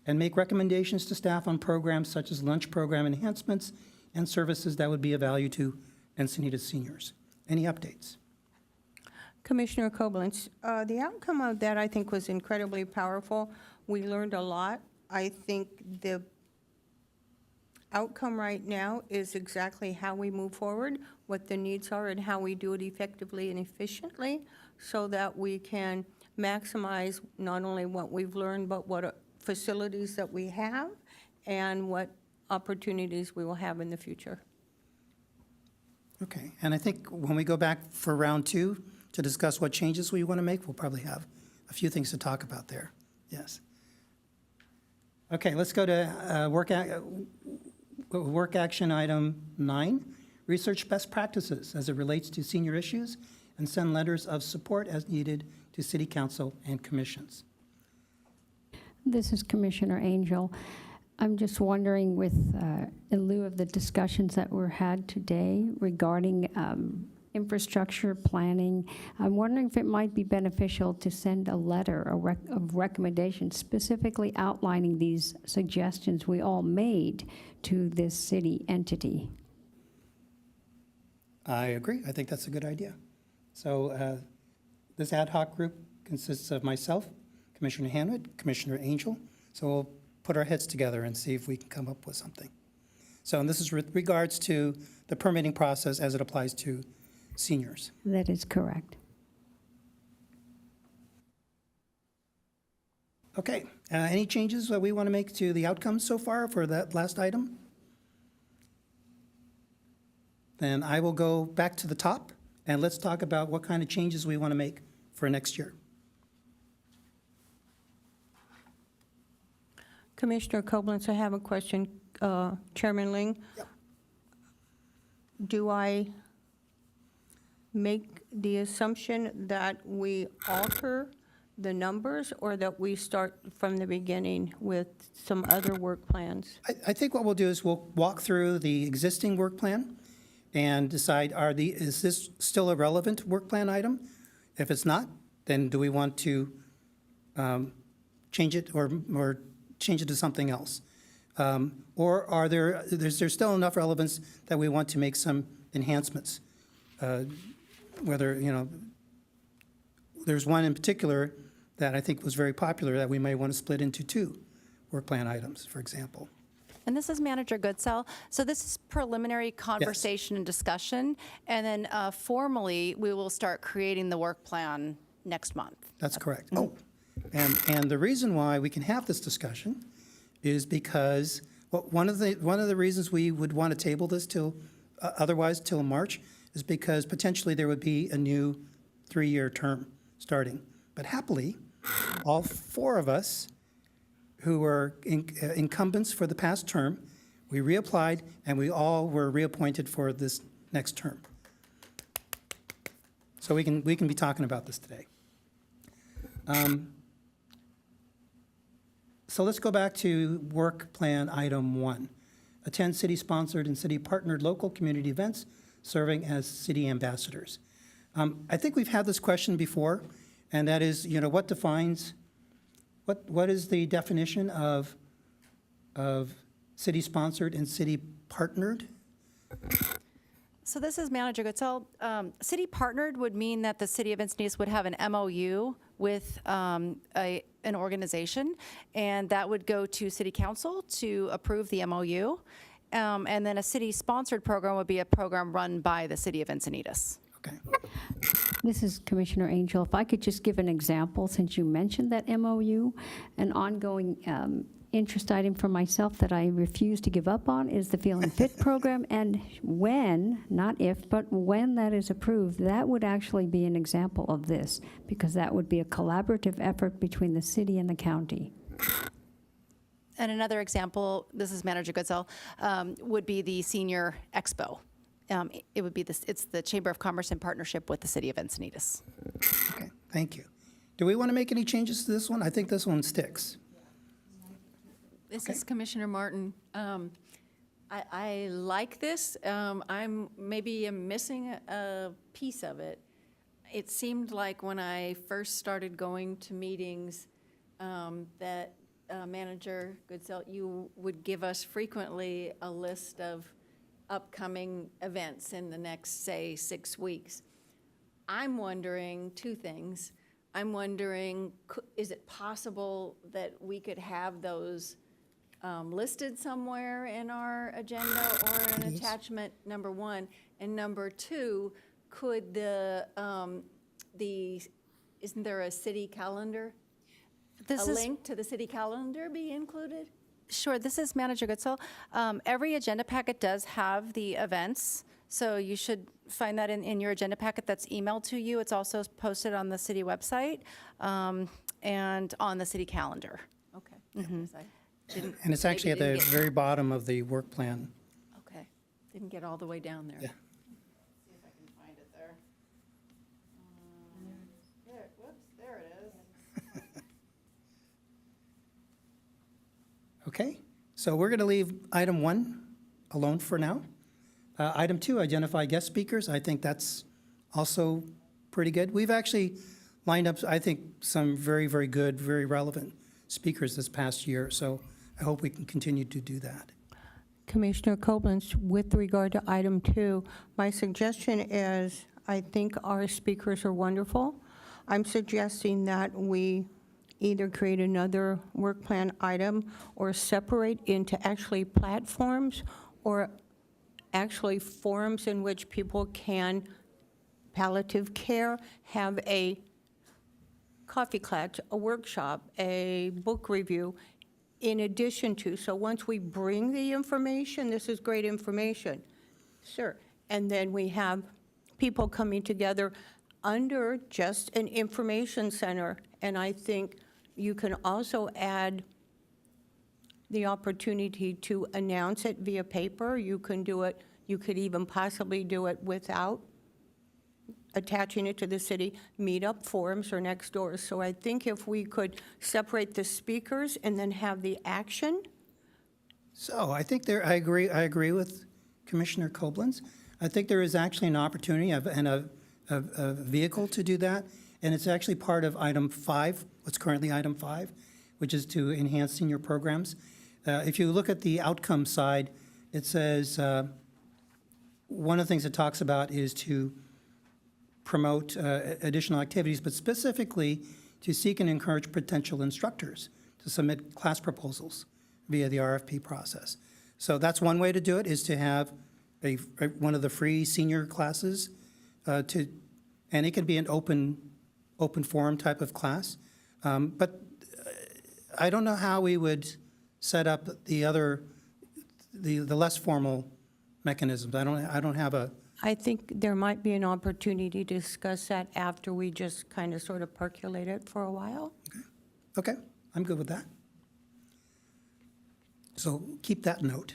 and make recommendations to staff on programs such as lunch program enhancements and services that would be of value to Encinitas seniors. Any updates? Commissioner Koblenz, the outcome of that, I think, was incredibly powerful. We learned a lot. I think the outcome right now is exactly how we move forward, what the needs are, and how we do it effectively and efficiently so that we can maximize not only what we've learned, but what facilities that we have and what opportunities we will have in the future. Okay, and I think when we go back for round two to discuss what changes we want to make, we'll probably have a few things to talk about there. Yes. Okay, let's go to work action item 9, research best practices as it relates to senior issues and send letters of support as needed to city council and commissions. This is Commissioner Angel. I'm just wondering with, in lieu of the discussions that were had today regarding infrastructure planning, I'm wondering if it might be beneficial to send a letter of recommendation specifically outlining these suggestions we all made to this city entity. I agree. I think that's a good idea. So this ad hoc group consists of myself, Commissioner Hanwood, Commissioner Angel. So we'll put our heads together and see if we can come up with something. So, and this is with regards to the permitting process as it applies to seniors. That is correct. Okay, any changes that we want to make to the outcomes so far for that last item? Then I will go back to the top and let's talk about what kind of changes we want to make for next year. Commissioner Koblenz, I have a question. Chairman Ling? Yep. Do I make the assumption that we alter the numbers or that we start from the beginning with some other work plans? I think what we'll do is we'll walk through the existing work plan and decide, is this still a relevant work plan item? If it's not, then do we want to change it or change it to something else? Or is there still enough relevance that we want to make some enhancements? Whether, there's one in particular that I think was very popular that we may want to split into 2 work plan items, for example. And this is Manager Goodsell. So this is preliminary conversation and discussion, and then formally, we will start creating the work plan next month. That's correct. Oh, and the reason why we can have this discussion is because one of the reasons we would want to table this till March is because potentially there would be a new 3-year term starting. But happily, all 4 of us who were incumbents for the past term, we reapplied and we all were reappointed for this next term. So we can be talking about this today. So let's go back to work plan item 1. Attend city-sponsored and city-partnered local community events, serving as city ambassadors. I think we've had this question before, and that is, what defines, what is the definition of city-sponsored and city-partnered? So this is Manager Goodsell. City partnered would mean that the city of Encinitas would have an MOU with an organization, and that would go to city council to approve the MOU. And then a city-sponsored program would be a program run by the city of Encinitas. Okay. This is Commissioner Angel. If I could just give an example, since you mentioned that MOU, an ongoing interest item for myself that I refuse to give up on is the Feel and Fit program. And when, not if, but when that is approved, that would actually be an example of this, because that would be a collaborative effort between the city and the county. And another example, this is Manager Goodsell, would be the Senior Expo. It would be it's the Chamber of Commerce in partnership with the city of Encinitas. Okay, thank you. Do we want to make any changes to this one? I think this one sticks. This is Commissioner Martin. I like this. I'm missing a piece of it. It seemed like when I first started going to meetings that Manager Goodsell, you would give us frequently a list of upcoming events in the next, say, 6 weeks. I'm wondering two things. I'm wondering, is it possible that we could have those listed somewhere in our agenda or an attachment, number one? And number two, could isn't there a city calendar? This A is link to the city calendar be included? Sure, this is Manager Goodsell. Every agenda packet does have the events, so you should find that in your agenda packet that's emailed to you. It's also posted on the city website and on the city calendar. Okay. Yes, I didn't- And it's actually at maybe the didn't very bottom of the work plan. Okay, didn't get all the way down there. Yeah. See if I can find it there. Whoops, there it is. Okay, so we're going to leave item 1 alone for now. Item 2, identify guest speakers. I think that's also pretty good. We've actually lined up, I think, some very, very good, very relevant speakers this past year, so I hope we can continue to do that. Commissioner Koblenz, with regard to item 2, my suggestion is, I think our speakers are wonderful. I'm suggesting that we either create another work plan item or separate into actually platforms or actually forums in which people can, palliative care, have a coffee clutch, a workshop, a book review, in addition to, so once we bring the information, this is great information, sure, and then we have people coming together under just an information center, and I think you can also add the opportunity to announce it via paper. You can do it, you could even possibly do it without attaching it to the city meetup forums or next doors. So I think if we could separate the speakers and then have the action. So I think I agree with Commissioner Koblenz. I think there is actually an opportunity and a vehicle to do that, and it's actually part of item 5, what's currently item 5, which is to enhance senior programs. If you look at the outcome side, it says one of the things it talks about is to promote additional activities, but specifically to seek and encourage potential instructors to submit class proposals via the RFP process. So that's one way to do it, is to have one of the free senior classes and it could be an open forum type of class. But I don't know how we would set up the less formal mechanisms. I don't have a. I think there might be an opportunity to discuss that after we just kind of sort of percolate it for a while. Okay, I'm good with that. So keep that note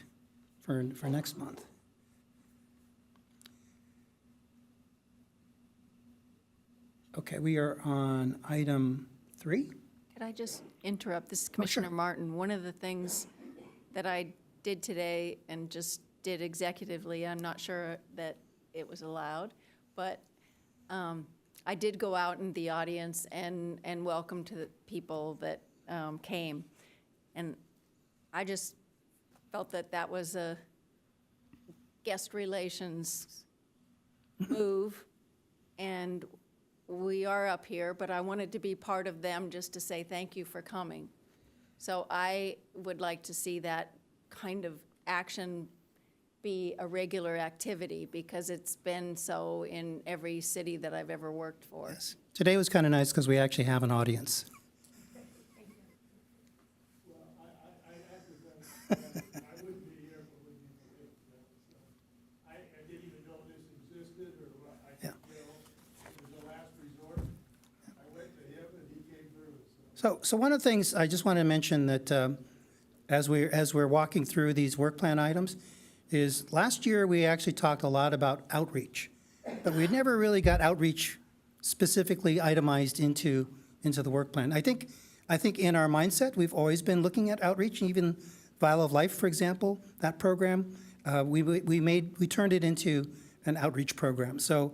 for next month. Okay, we are on item 3. Could I just interrupt? This is Commissioner Martin. One of the things that I did today and just did executively, I'm not sure that it was allowed, but I did go out in the audience and welcome to the people that came. And I just felt that that was a guest relations move, and we are up here, but I wanted to be part of them just to say thank you for coming. So I would like to see that kind of action be a regular activity, because it's been so in every city that I've ever worked for. Yes. Today was kind of nice because we actually have an audience. I wouldn't be here if it wouldn't be for him. I didn't even know this existed, or what. I think, it was a last resort. I went to him and he came through. So one of the things I just want to mention that as we're walking through these work plan items is last year we actually talked a lot about outreach, but we never really got outreach specifically itemized into the work plan. I think in our mindset we've always been looking at outreach, even Vial of Life, for example, that program, we turned it into an outreach program. So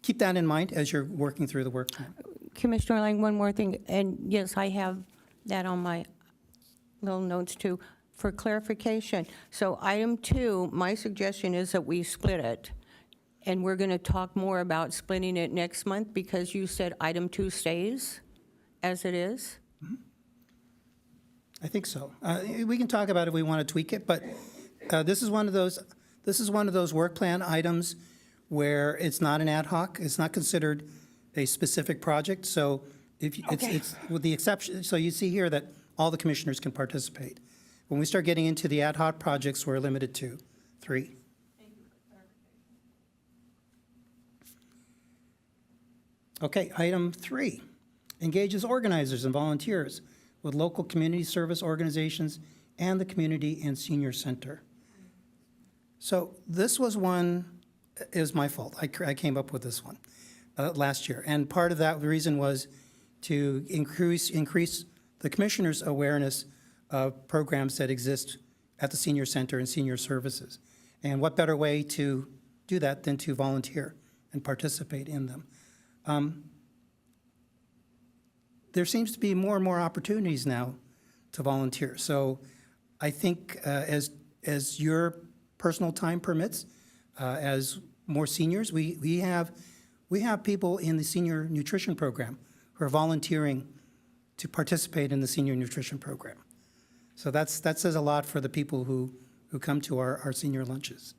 keep that in mind as you're working through the work plan. Commissioner Lang, one more thing, and yes, I have that on my little notes too, for clarification. So item 2, my suggestion is that we split it. And we're going to talk more about splitting it next month because you said item 2 stays as it is? I think so. We can talk about it if we want to tweak it, but this is one of those work plan items where it's not an ad hoc, it's not considered a specific project, so it's with the exception, so you see here that all the commissioners can participate. When we start getting into the ad hoc projects, we're limited to 3. Okay, item 3, engages organizers and volunteers with local community service organizations and the community and senior center. So this was one, it was my fault. I came up with this one last year. And part of that reason was to increase the commissioners' awareness of programs that exist at the senior center and senior services. And what better way to do that than to volunteer and participate in them? There seems to be more and more opportunities now to volunteer. So I think as your personal time permits, as more seniors, we have people in the senior nutrition program who are volunteering to participate in the senior nutrition program. So that says a lot for the people who come to our senior lunches.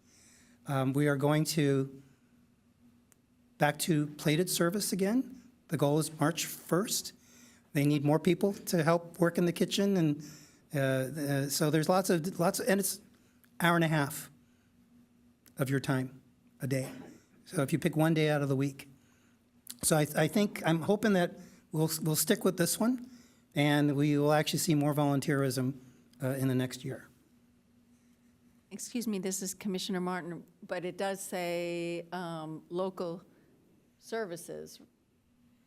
We are going back to plated service again. The goal is March 1st. They need more people to help work in the kitchen, and so there's lots of, and it's hour and a half of your time a day. So if you pick one day out of the week. So I'm hoping that we'll stick with this one, and we will actually see more volunteerism in the next year. Excuse me, this is Commissioner Martin, but it does say local services,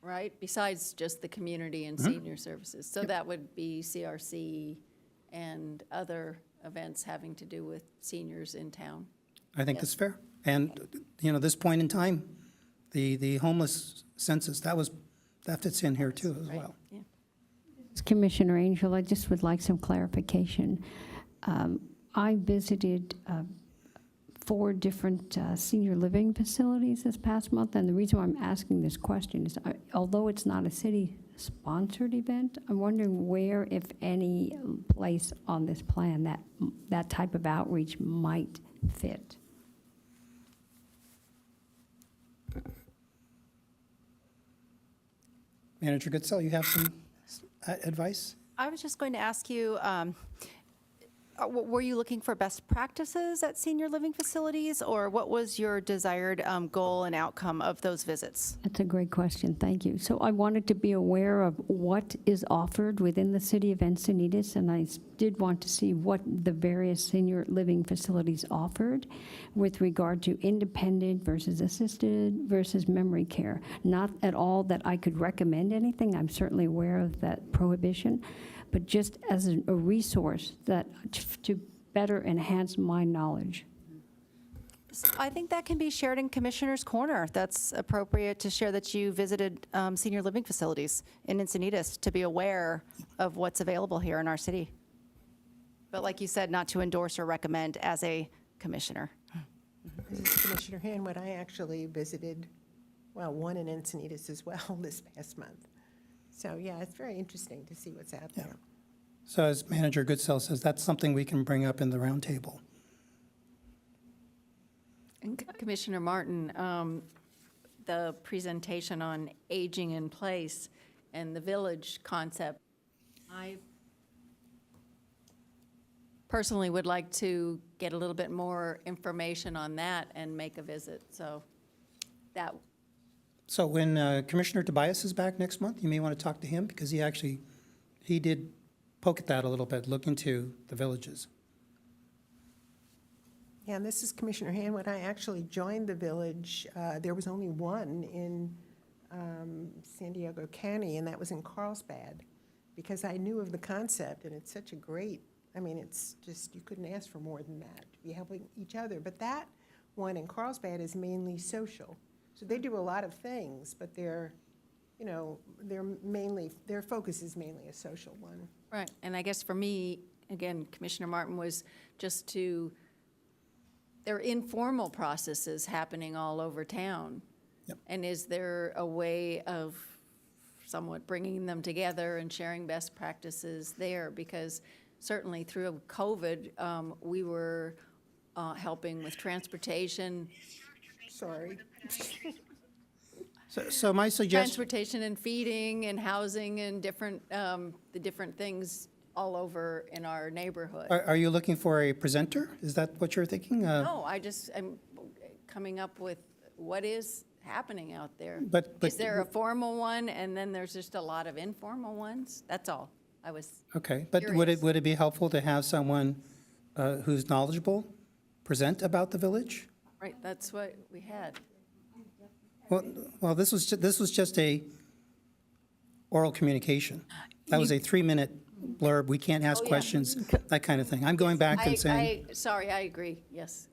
right? Besides just the community and senior services. So that would be CRC and other events having to do with seniors in town. I think that's fair. And, this point in time, the homeless census, that fits in here too as well. Yeah. Commissioner Angel, I just would like some clarification. I visited 4 different senior living facilities this past month, and the reason why I'm asking this question is, although it's not a city-sponsored event, I'm wondering where, if any, place on this plan that type of outreach might fit. Manager Goodsell, you have some advice? I was just going to ask you, were you looking for best practices at senior living facilities, or what was your desired goal and outcome of those visits? That's a great question, thank you. So I wanted to be aware of what is offered within the city of Encinitas, and I did want to see what the various senior living facilities offered with regard to independent versus assisted versus memory care. Not at all that I could recommend anything, I'm certainly aware of that prohibition, but just as a resource that to better enhance my knowledge. I think that can be shared in Commissioner's Corner. That's appropriate to share that you visited senior living facilities in Encinitas to be aware of what's available here in our city. But like you said, not to endorse or recommend as a commissioner. This is Commissioner Hanwood. I actually visited, one in Encinitas as well this past month. So, yeah, it's very interesting to see what's out there. So as Manager Goodsell says, that's something we can bring up in the roundtable. And Commissioner Martin, the presentation on aging in place and the village concept, I personally would like to get a little bit more information on that and make a visit. So So when Commissioner Tobias is back next month, you may want to talk to him because he did poke at that a little bit, look into the villages. Yeah, and this is Commissioner Hanwood. I actually joined the village. There was only one in San Diego County, and that was in Carlsbad, because I knew of the concept, and it's such a great, it's just, you couldn't ask for more than that, to be helping each other. But that one in Carlsbad is mainly social. So they do a lot of things, but they're, you know, their focus is mainly a social one. Right, and I guess for me, again, Commissioner Martin, was just there are informal processes happening all over town. Yep. And is there a way of somewhat bringing them together and sharing best practices there? Because certainly through COVID, we were helping with transportation. Sorry. So my suggestion, Transportation and feeding and housing and the different things all over in our neighborhood. are you looking for a presenter? Is that what you're thinking? No, I'm coming up with what is happening out there. But- Is there a formal one, and then there's just a lot of informal ones? That's all. I was, Okay, but Curious. would it be helpful to have someone who's knowledgeable present about the village? right, that's what we had. Well, this was just a oral communication. That was a 3-minute blurb. We can't ask Oh, yeah. questions, that kind of thing. I'm going back and saying, Sorry, I agree, yes.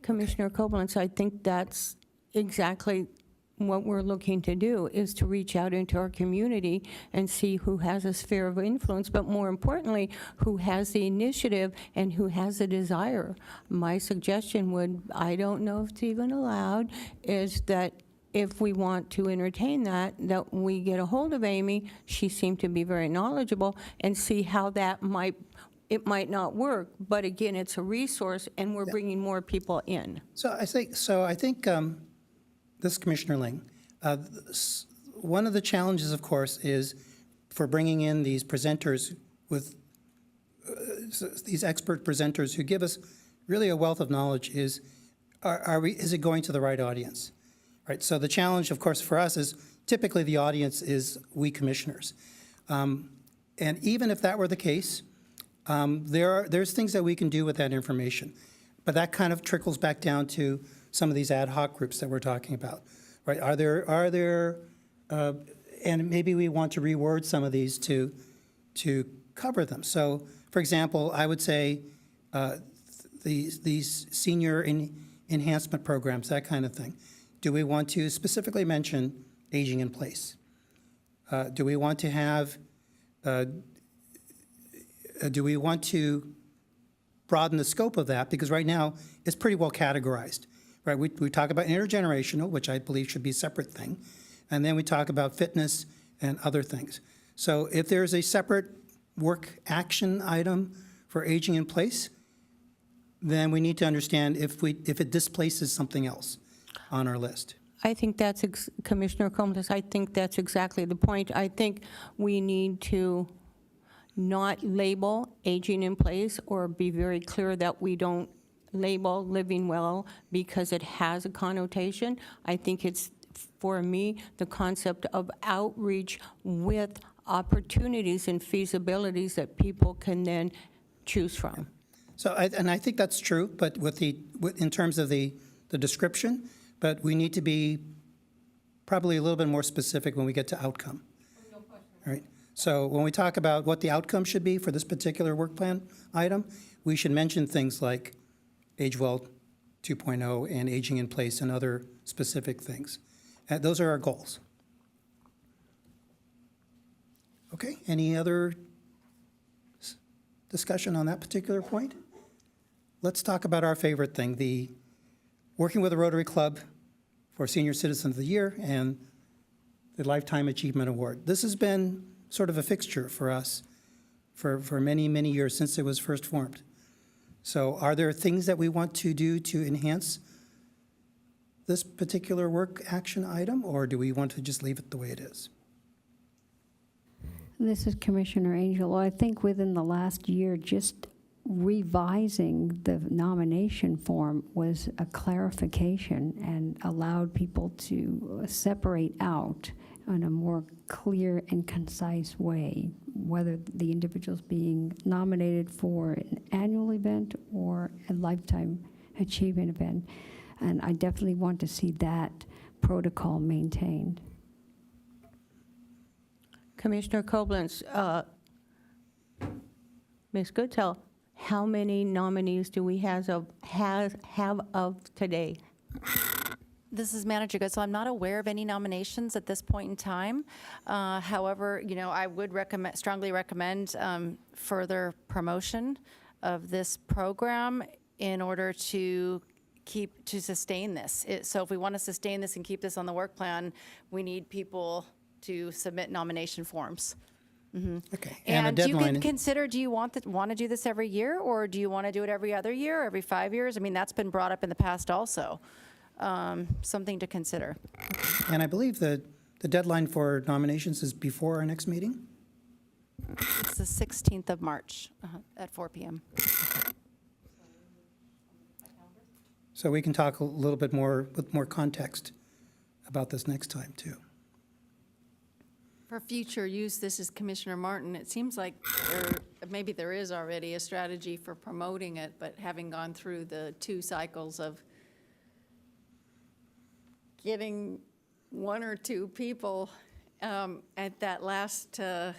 Commissioner Koblenz, I think that's exactly what we're looking to do, is to reach out into our community and see who has a sphere of influence, but more importantly, who has the initiative and who has the desire. My suggestion would, I don't know if it's even allowed, is that if we want to entertain that we get a hold of Amy, she seemed to be very knowledgeable, and see how it might not work, but again, it's a resource, and we're bringing more people in. so I think this is Commissioner Ling. One of the challenges, of course, is for bringing in these presenters with these expert presenters who give us really a wealth of knowledge is it going to the right audience? Right, so the challenge, of course, for us is typically the audience is we commissioners. And even if that were the case, there's things that we can do with that information. But that kind of trickles back down to some of these ad hoc groups that we're talking about, right? Are there, and maybe we want to reword some of these to cover them. So, for example, I would say these senior enhancement programs, that kind of thing. Do we want to specifically mention aging in place? Do we want to have, do we want to broaden the scope of that? Because right now, it's pretty well categorized, right? We talk about intergenerational, which I believe should be a separate thing, and then we talk about fitness and other things. So if there's a separate work action item for aging in place, then we need to understand if it displaces something else on our list. I think that's, Commissioner Combs, I think that's exactly the point. I think we need to not label aging in place, or be very clear that we don't label living well because it has a connotation. I think it's, for me, the concept of outreach with opportunities and feasibilities that people can then choose from. So, I think that's true, but in terms of the description, but we need to be probably a little bit more specific when we get to outcome. No question. All right. So when we talk about what the outcome should be for this particular work plan item, we should mention things like Age Well 2.0 and aging in place and other specific things. Those are our goals. Okay, any other discussion on that particular point? Let's talk about our favorite thing, the working with the Rotary Club for Senior Citizen of the Year and the Lifetime Achievement Award. This has been sort of a fixture for us for many, many years since it was first formed. So are there things that we want to do to enhance this particular work action item, or do we want to just leave it the way it is? This is Commissioner Angel. Well, I think within the last year, just revising the nomination form was a clarification and allowed people to separate out in a more clear and concise way whether the individual's being nominated for an annual event or a lifetime achievement event. And I definitely want to see that protocol maintained. Commissioner Koblenz, Ms. Goodsell, how many nominees do we have of today? This is Manager Good, so I'm not aware of any nominations at this point in time. However, I would strongly recommend further promotion of this program in order to sustain this. So if we want to sustain this and keep this on the work plan, we need people to submit nomination forms. Okay. And a And you deadline. can consider, do you want to do this every year, or do you want to do it every other year, every 5 years? I mean, that's been brought up in the past also. Something to consider. And I believe the deadline for nominations is before our next meeting? It's the 16th of March at 4 p.m. So we can talk a little bit more, with more context about this next time, too. For future use, this is Commissioner Martin. It seems like maybe there is already a strategy for promoting it, but having gone through the 2 cycles of getting 1 or 2 people at that last 10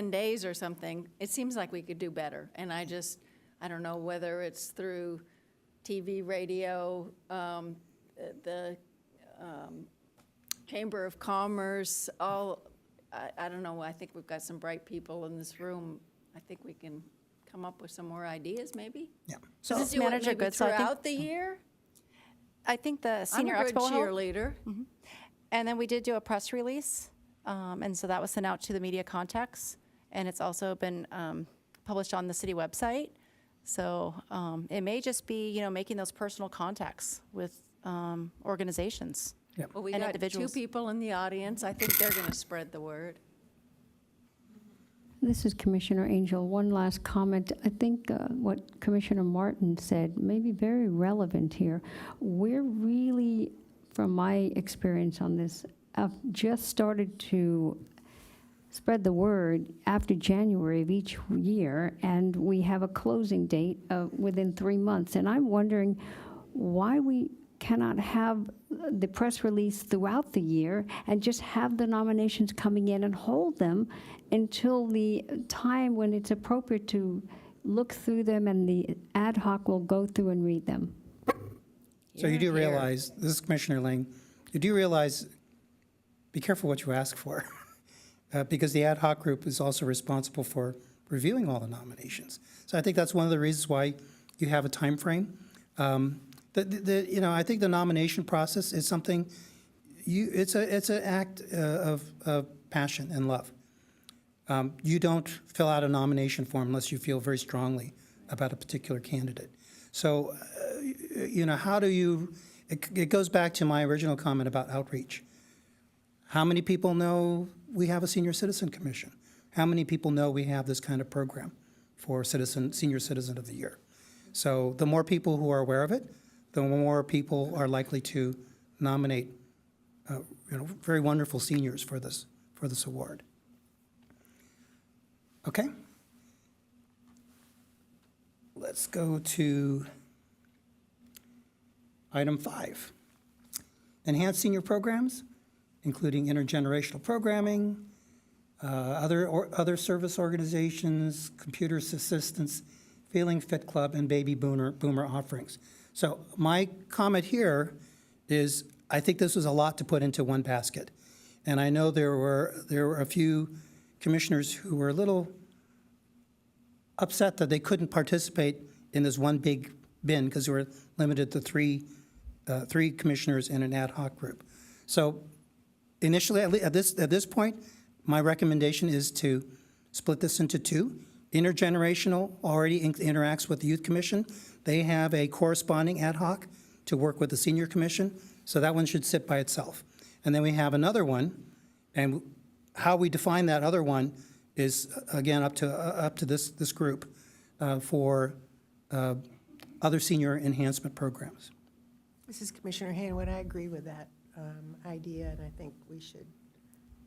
days or something, it seems like we could do better. And I don't know whether it's through TV, radio, the Chamber of Commerce, I don't know, I think we've got some bright people in this room. I think we can come up with some more ideas, maybe? Yeah. So this is Do it Manager maybe Good. So I think, throughout the year? I think the Senior I'm a good Expo held. cheerleader. And then we did do a press release, and so that was sent out to the media contacts, and it's also been published on the city website. So it may just be, making those personal contacts with organizations. Well, we And got 2 individuals. people in the audience. I think they're going to spread the word. This is Commissioner Angel. One last comment. I think what Commissioner Martin said may be very relevant here. We're really, from my experience on this, I've just started to spread the word after January of each year, and we have a closing date within 3 months. And I'm wondering why we cannot have the press release throughout the year and just have the nominations coming in and hold them until the time when it's appropriate to look through them, and the ad hoc will go through and read them. So you do realize, this is Commissioner Ling, you do realize, be careful what you ask for, because the ad hoc group is also responsible for reviewing all the nominations. So I think that's one of the reasons why you have a time frame. I think the nomination process is something, it's an act of passion and love. You don't fill out a nomination form unless you feel very strongly about a particular candidate. So, how do you, it goes back to my original comment about outreach. How many people know we have a senior citizen commission? How many people know we have this kind of program for senior citizen of the year? So the more people who are aware of it, the more people are likely to nominate, very wonderful seniors for this award. Okay. Let's go to item 5. Enhanced senior programs, including intergenerational programming, other service organizations, computer assistance, Feeling Fit Club, and baby boomer offerings. So my comment here is, I think this was a lot to put into one basket. And I know there were a few commissioners who were a little upset that they couldn't participate in this one big bin because they were limited to three commissioners in an ad hoc group. So initially, at this point, my recommendation is to split this into 2. Intergenerational already interacts with the Youth Commission. They have a corresponding ad hoc to work with the Senior Commission, so that one should sit by itself. And then we have another one, and how we define that other one is, again, up to this group for other senior enhancement programs. This is Commissioner Hanwood. I agree with that idea, and I think we should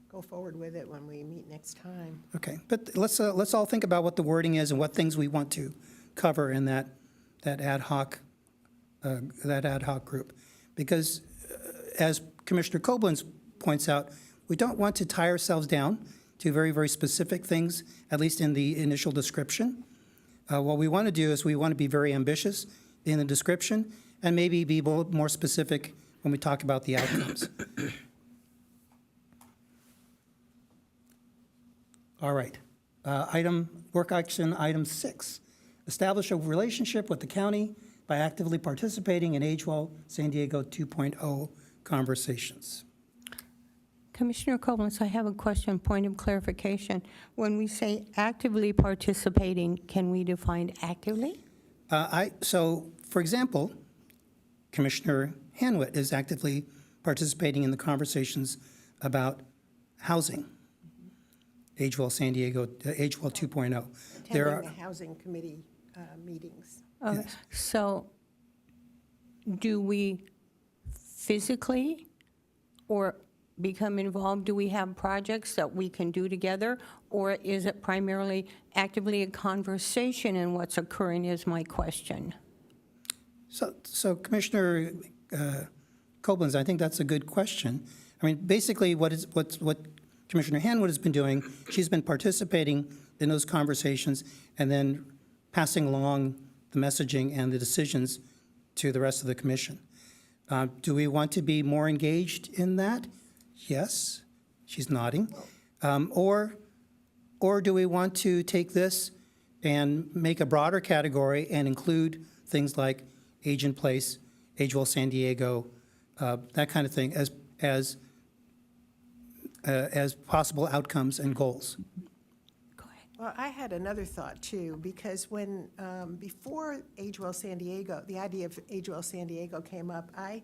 go forward with it when we meet next time. Okay, but let's all think about what the wording is and what things we want to cover in that ad hoc group, because as Commissioner Koblenz points out, we don't want to tie ourselves down to very, very specific things, at least in the initial description. What we want to do is we want to be very ambitious in the description and maybe be more specific when we talk about the outcomes. All right. Work action item 6, establish a relationship with the county by actively participating in AgeWell San Diego 2.0 conversations. Commissioner Koblenz, I have a question, point of clarification. When we say actively participating, can we define actively? So, for example, Commissioner Hanwit is actively participating in the conversations about housing, AgeWell San Diego, AgeWell 2.0. There Attending are, the Housing Committee meetings. Okay, so do we physically or become involved? Do we have projects that we can do together? Or is it primarily actively a conversation in what's occurring is my question. so Commissioner Koblenz, I think that's a good question. I mean, basically, what Commissioner Hanwood has been doing, she's been participating in those conversations and then passing along the messaging and the decisions to the rest of the commission. Do we want to be more engaged in that? Yes, she's nodding. Or do we want to take this and make a broader category and include things like Age in Place, AgeWell San Diego, that kind of thing as possible outcomes and goals? Go ahead. Well, I had another thought too, because when, before AgeWell San Diego, the idea of AgeWell San Diego came up, I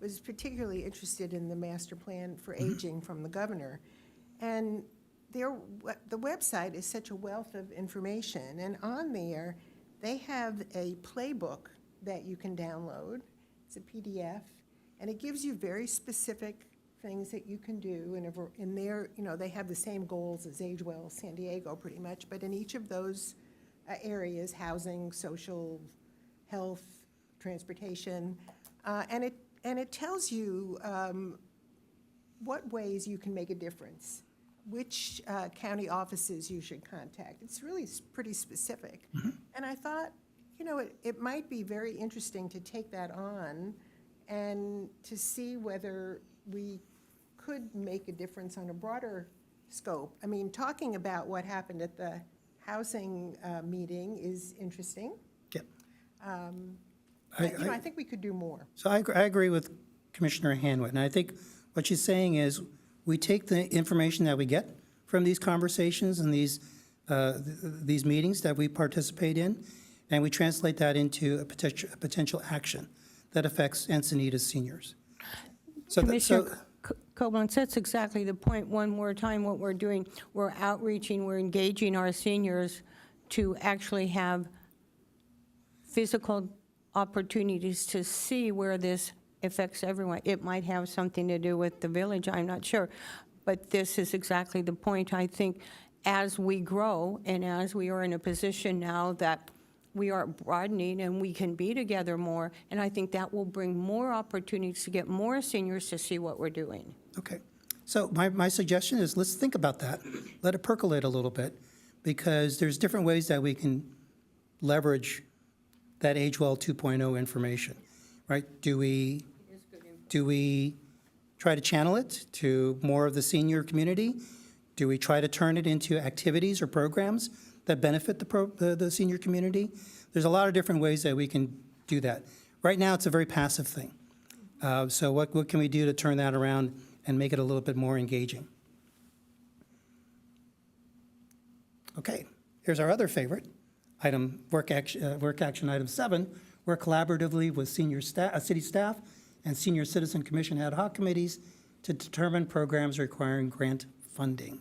was particularly interested in the master plan for aging from the governor. And the website is such a wealth of information, and on there, they have a playbook that you can download. It's a PDF, and it gives you very specific things that you can do, and in there, they have the same goals as AgeWell San Diego pretty much, but in each of those areas, housing, social, health, transportation, and it tells you what ways you can make a difference, which county offices you should contact. It's really pretty specific. And I thought, it might be very interesting to take that on and to see whether we could make a difference on a broader scope. I mean, talking about what happened at the housing meeting is interesting. Yep. But, I think we could do more. So I agree with Commissioner Hanwit, and I think what she's saying is we take the information that we get from these conversations and these meetings that we participate in, and we translate that into a potential action that affects Encinitas seniors. Commissioner Koblenz, that's exactly the point. One more time, what we're doing, we're outreaching, we're engaging our seniors to actually have physical opportunities to see where this affects everyone. It might have something to do with the village, I'm not sure. But this is exactly the point. I think as we grow and as we are in a position now that we are broadening and we can be together more, and I think that will bring more opportunities to get more seniors to see what we're doing. Okay. So my suggestion is let's think about that. Let it percolate a little bit, because there's different ways that we can leverage that AgeWell 2.0 information, right? Do we try to channel it to more of the senior community? Do we try to turn it into activities or programs that benefit the senior community? There's a lot of different ways that we can do that. Right now, it's a very passive thing. So what can we do to turn that around and make it a little bit more engaging? Okay, here's our other favorite item, work action item 7, work collaboratively with city staff and senior citizen commission ad hoc committees to determine programs requiring grant funding.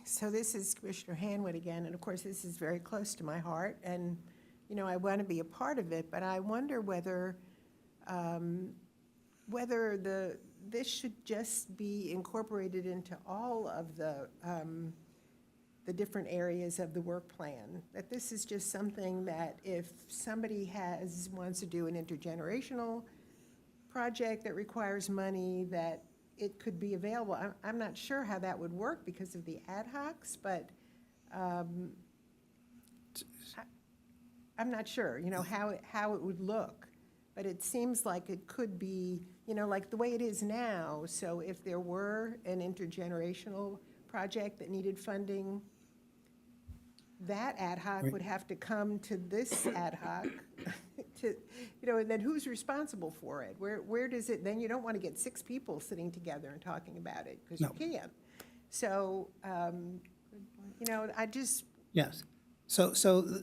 So this is Commissioner Hanwood again, and of course, this is very close to my heart, and, I want to be a part of it, but I wonder whether this should just be incorporated into all of the different areas of the work plan, that this is just something that if somebody wants to do an intergenerational project that requires money, that it could be available. I'm not sure how that would work because of the ad hocs, but I'm not sure, how it would look. but it seems like it could be, like the way it is now. So if there were an intergenerational project that needed funding, that ad hoc would have to come to this ad hoc to, and then who's responsible for it? Where does it, then you don't want to get 6 people sitting together and talking about it, because you can't. So, I just, Yes. So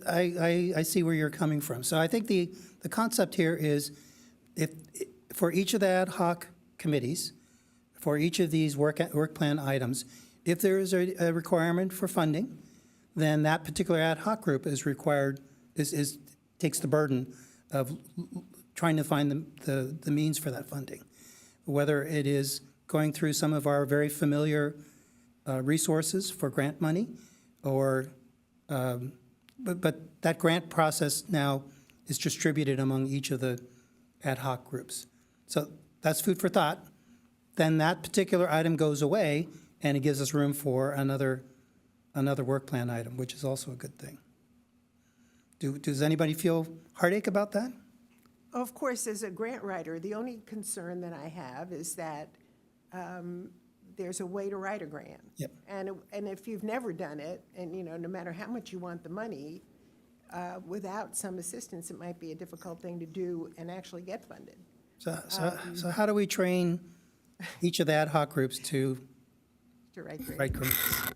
I see where you're coming from. So I think the concept here is if, for each of the ad hoc committees, for each of these work plan items, if there is a requirement for funding, then that particular ad hoc group is required, takes the burden of trying to find the means for that funding. Whether it is going through some of our very familiar resources for grant money, or, but that grant process now is distributed among each of the ad hoc groups. So that's food for thought. Then that particular item goes away, and it gives us room for another work plan item, which is also a good thing. Does anybody feel heartache about that? of course, as a grant writer, the only concern that I have is that there's a way to write a grant. Yep. And if you've never done it, and, no matter how much you want the money, without some assistance, it might be a difficult thing to do and actually get funded. So how do we train each of the ad hoc groups to To write grants. write grants?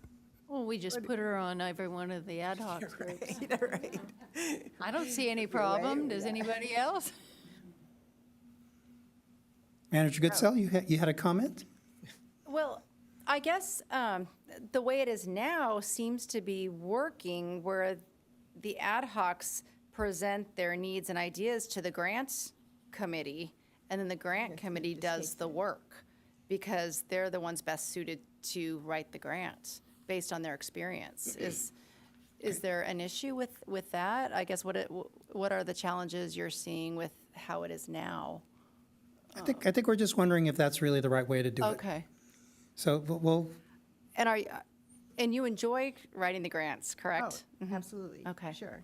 Well, we just put her on every one of the ad hoc groups. Right. I don't see any problem. Does anybody else? Manager Goodsell, you had a comment? Well, I guess the way it is now seems to be working where the ad hocs present their needs and ideas to the grants committee, and then the grant committee does the work because they're the ones best suited to write the grant based on their experience. Is there an issue with that? I guess what are the challenges you're seeing with how it is now? I think we're just wondering if that's really the right way to do it. Okay. So we'll, And you enjoy writing the grants, correct? Oh, absolutely. Okay. Sure.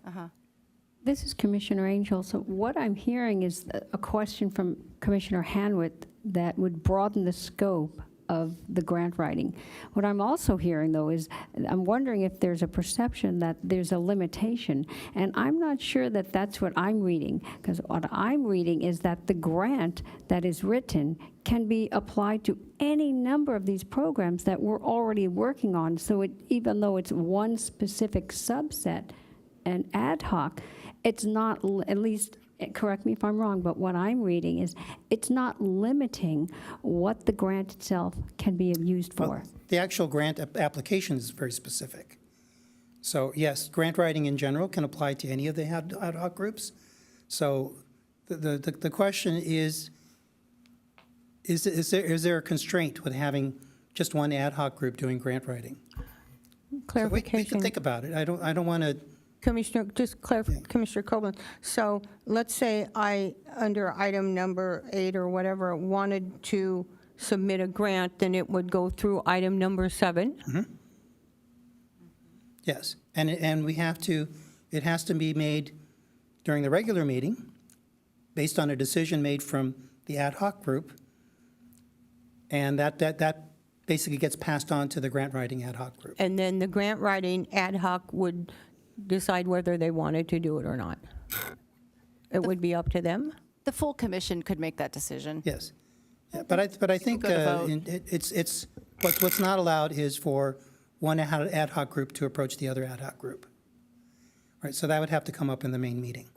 This is Commissioner Angel. So what I'm hearing is a question from Commissioner Hanwit that would broaden the scope of the grant writing. What I'm also hearing, though, is I'm wondering if there's a perception that there's a limitation, and I'm not sure that that's what I'm reading, because what I'm reading is that the grant that is written can be applied to any number of these programs that we're already working on. So even though it's one specific subset and ad hoc, it's not, at least, correct me if I'm wrong, but what I'm reading is it's not limiting what the grant itself can be used for. well, the actual grant application is very specific. So yes, grant writing in general can apply to any of the ad hoc groups. So the question is there a constraint with having just one ad hoc group doing grant writing? So we Clarification. can think about it. I don't want to. Commissioner, just clarify, Commissioner Copeland. So let's say I, under item number 8 or whatever, wanted to submit a grant, then it would go through item number 7. Yes, and we have to, it has to be made during the regular meeting, based on a decision made from the ad hoc group, and that basically gets passed on to the grant writing ad hoc group. And then the grant writing ad hoc would decide whether they wanted to do it or not. It would be up to them? The full commission could make that decision. Yes, yeah, but I think Go to vote. it's what's not allowed is for one ad hoc group to approach the other ad hoc group. Right, so that would have to come up in the main meeting.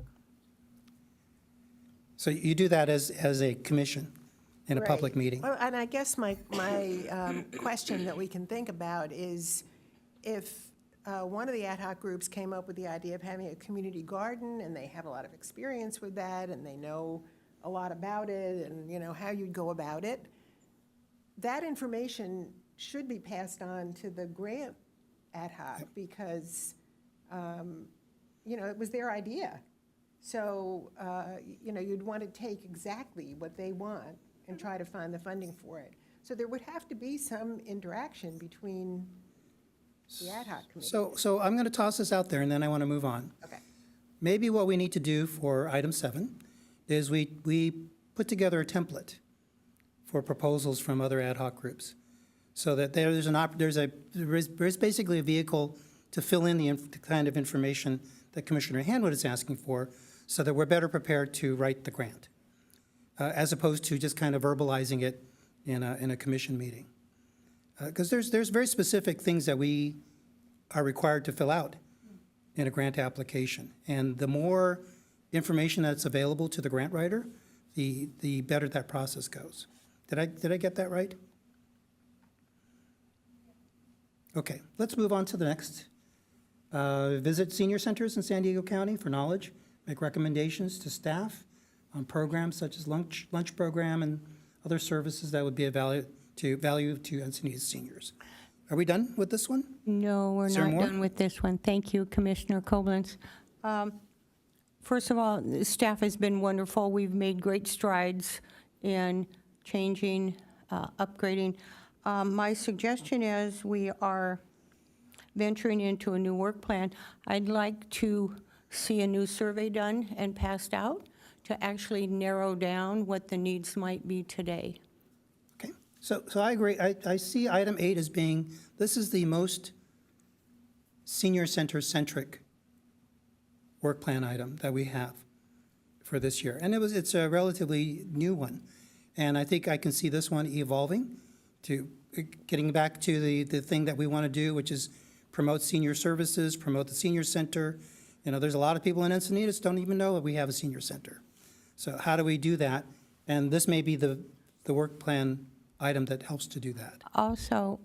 So you do that as a commission in a public Right. meeting. Well, and I guess my question that we can think about is if one of the ad hoc groups came up with the idea of having a community garden, and they have a lot of experience with that, and they know a lot about it, and, how you'd go about it, that information should be passed on to the grant ad hoc, because, it was their idea. So, you'd want to take exactly what they want and try to find the funding for it. So there would have to be some interaction between the ad hoc committee. So I'm going to toss this out there, and then I want to move on. Okay. Maybe what we need to do for item 7 is we put together a template for proposals from other ad hoc groups, so that there's basically a vehicle to fill in the kind of information that Commissioner Hanwood is asking for, so that we're better prepared to write the grant, as opposed to just kind of verbalizing it in a commission meeting. Because there's very specific things that we are required to fill out in a grant application, and the more information that's available to the grant writer, the better that process goes. Did I get that right? Okay, let's move on to the next. Visit senior centers in San Diego County for knowledge, make recommendations to staff on programs such as lunch program and other services that would be of value to Encinitas seniors. Are we done with this one? No, we're Is there not more? done with this one. Thank you, Commissioner Koblenz. First of all, the staff has been wonderful. We've made great strides in changing, upgrading. My suggestion is we are venturing into a new work plan. I'd like to see a new survey done and passed out to actually narrow down what the needs might be today. Okay, so I agree. I see item 8 as being, this is the most senior center-centric work plan item that we have for this year. And it's a relatively new one. And I think I can see this one evolving to getting back to the thing that we want to do, which is promote senior services, promote the senior center. You know, there's a lot of people in Encinitas don't even know that we have a senior center. So how do we do that? And this may be the work plan item that helps to do that. Also,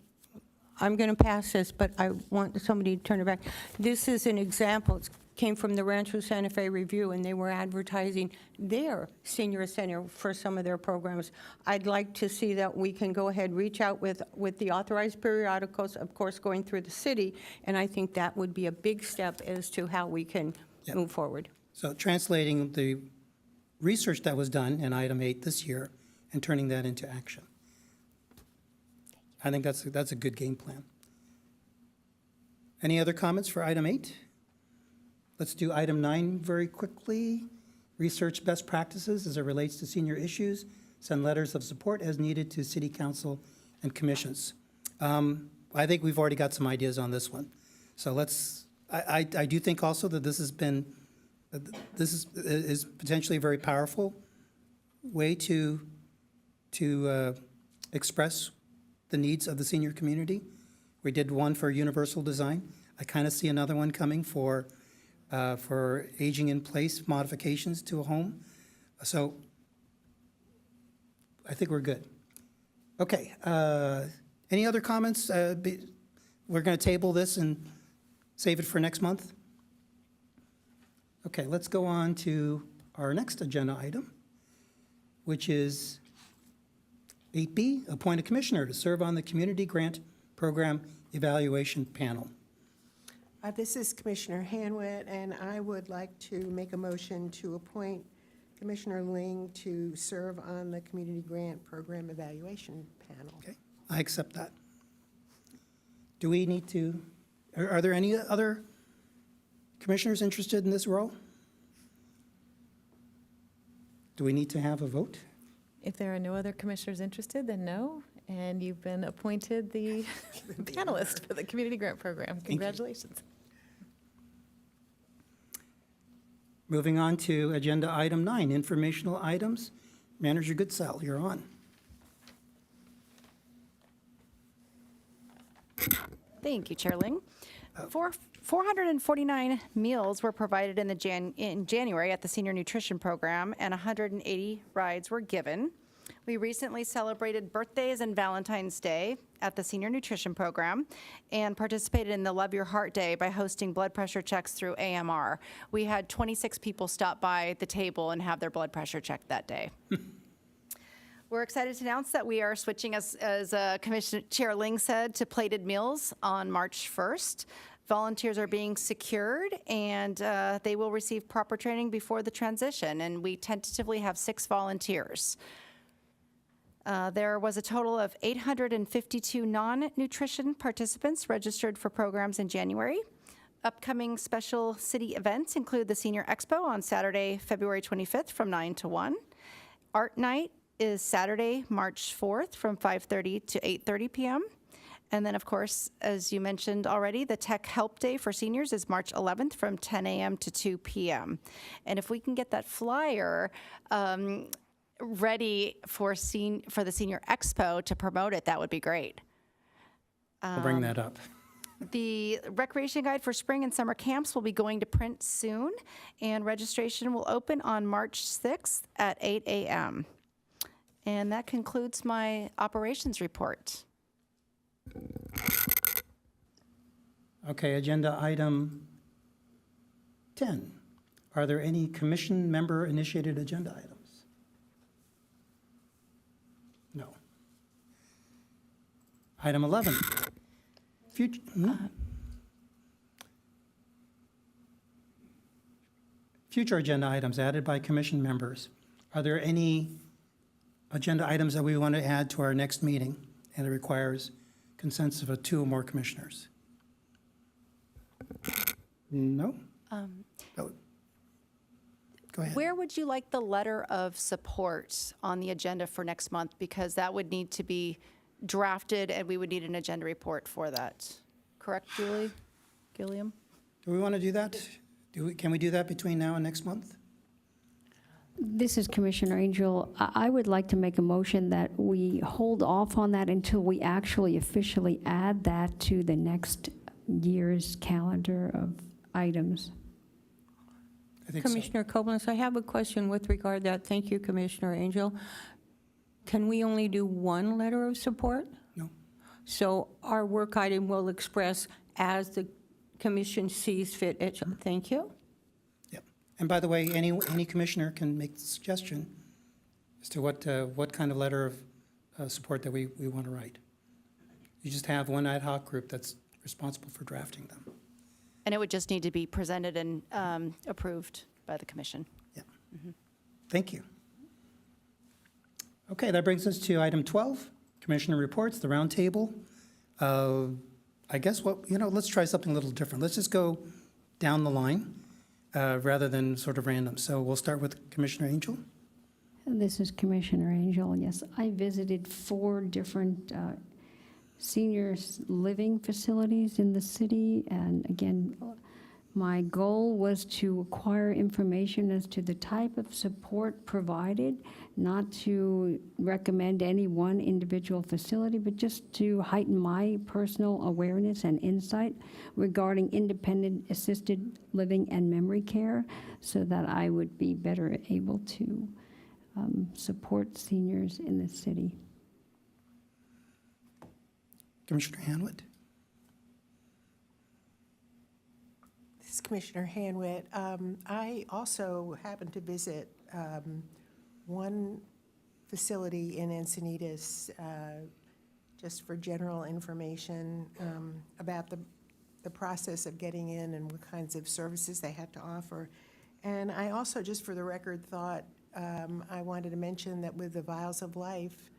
I'm going to pass this, but I want somebody to turn it back. This is an example. It came from the Rancho Santa Fe Review, and they were advertising their senior center for some of their programs. I'd like to see that we can go ahead, reach out with the authorized periodicals, of course, going through the city, and I think that would be a big step as to how we can Yep. move forward. So translating the research that was done in item 8 this year and turning that into action. I think that's a good game plan. Any other comments for item 8? Let's do item 9 very quickly. Research best practices as it relates to senior issues. Send letters of support as needed to city council and commissions. I think we've already got some ideas on this one. So I do think also that this is potentially a very powerful way to express the needs of the senior community. We did one for universal design. I kind of see another one coming for aging in place modifications to a home. So I think we're good. Okay, any other comments? We're going to table this and save it for next month? Okay, let's go on to our next agenda item, which is 8B, appoint a commissioner to serve on the Community Grant Program Evaluation Panel. This is Commissioner Hanwood, and I would like to make a motion to appoint Commissioner Ling to serve on the Community Grant Program Evaluation Panel. Okay, I accept that. Do we need to, are there any other commissioners interested in this role? Do we need to have a vote? If there are no other commissioners interested, then no, and you've been appointed the panelist for the Community Grant Program. Congratulations. Moving on to agenda item 9, informational items. Manager Goodsell, you're on. Thank you, Chair Ling. 449 meals were provided in January at the Senior Nutrition Program, and 180 rides were given. We recently celebrated birthdays and Valentine's Day at the Senior Nutrition Program and participated in the Love Your Heart Day by hosting blood pressure checks through AMR. We had 26 people stop by the table and have their blood pressure checked that day. We're excited to announce that we are switching, as Commissioner Chair Ling said, to plated meals on March 1st. Volunteers are being secured, and they will receive proper training before the transition, and we tentatively have 6 volunteers. There was a total of 852 non-nutrition participants registered for programs in January. Upcoming special city events include the Senior Expo on Saturday, February 25th from 9 to 1. Art Night is Saturday, March 4th from 5:30 to 8:30 p.m. And then, of course, as you mentioned already, the Tech Help Day for seniors is March 11th from 10 a.m. to 2 p.m. And if we can get that flyer ready for the Senior Expo to promote it, that would be great. I'll bring that up. The recreation guide for spring and summer camps will be going to print soon, and registration will open on March 6th at 8 a.m. And that concludes my operations report. Okay, agenda item 10. Are there any commission member-initiated agenda items? No. Item 11. Future agenda items added by commission members. Are there any agenda items that we want to add to our next meeting and it requires consensus of 2 or more commissioners? No? Oh. Go ahead. Where would you like the letter of support on the agenda for next month? Because that would need to be drafted, and we would need an agenda report for that. Correct, Julie? Gilliam? Do we want to do that? Can we do that between now and next month? This is Commissioner Angel. I would like to make a motion that we hold off on that until we actually officially add that to the next year's calendar of items. I think so. Commissioner Koblenz, I have a question with regard to that. Thank you, Commissioner Angel. Can we only do 1 letter of support? No. So our work item will express as the commission sees fit. Thank you. Yep. And by the way, any commissioner can make the suggestion as to what kind of letter of support that we want to write. You just have one ad hoc group that's responsible for drafting them. And it would just need to be presented and approved by the commission. Yeah. Thank you. Okay, that brings us to item 12, commissioner reports, the roundtable. I guess let's try something a little different. Let's just go down the line rather than sort of random. So we'll start with Commissioner Angel. This is Commissioner Angel. Yes, I visited 4 different seniors living facilities in the city, and again, my goal was to acquire information as to the type of support provided, not to recommend any one individual facility, but just to heighten my personal awareness and insight regarding independent assisted living and memory care, so that I would be better able to support seniors in the city. Commissioner Hanwit. This is Commissioner Hanwit. I also happened to visit one facility in Encinitas just for general information about the process of getting in and what kinds of services they had to offer. And I also, just for the record, thought I wanted to mention that with the Vials of Life,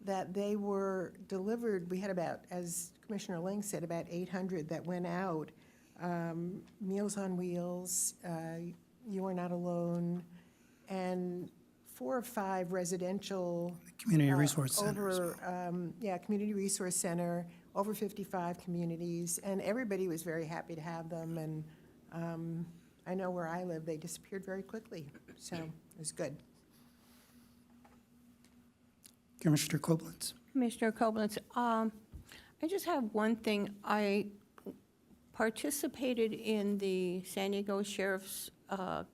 that they were delivered, we had about, as Commissioner Ling said, about 800 that went out. Meals on Wheels, You Are Not Alone, and 4 or 5 residential. Community Resource Center. Community Resource Center, over 55 communities, and everybody was very happy to have them. And I know where I live, they disappeared very quickly, so it was good. Commissioner Koblenz. Commissioner Koblenz, I just have one thing. I participated in the San Diego Sheriff's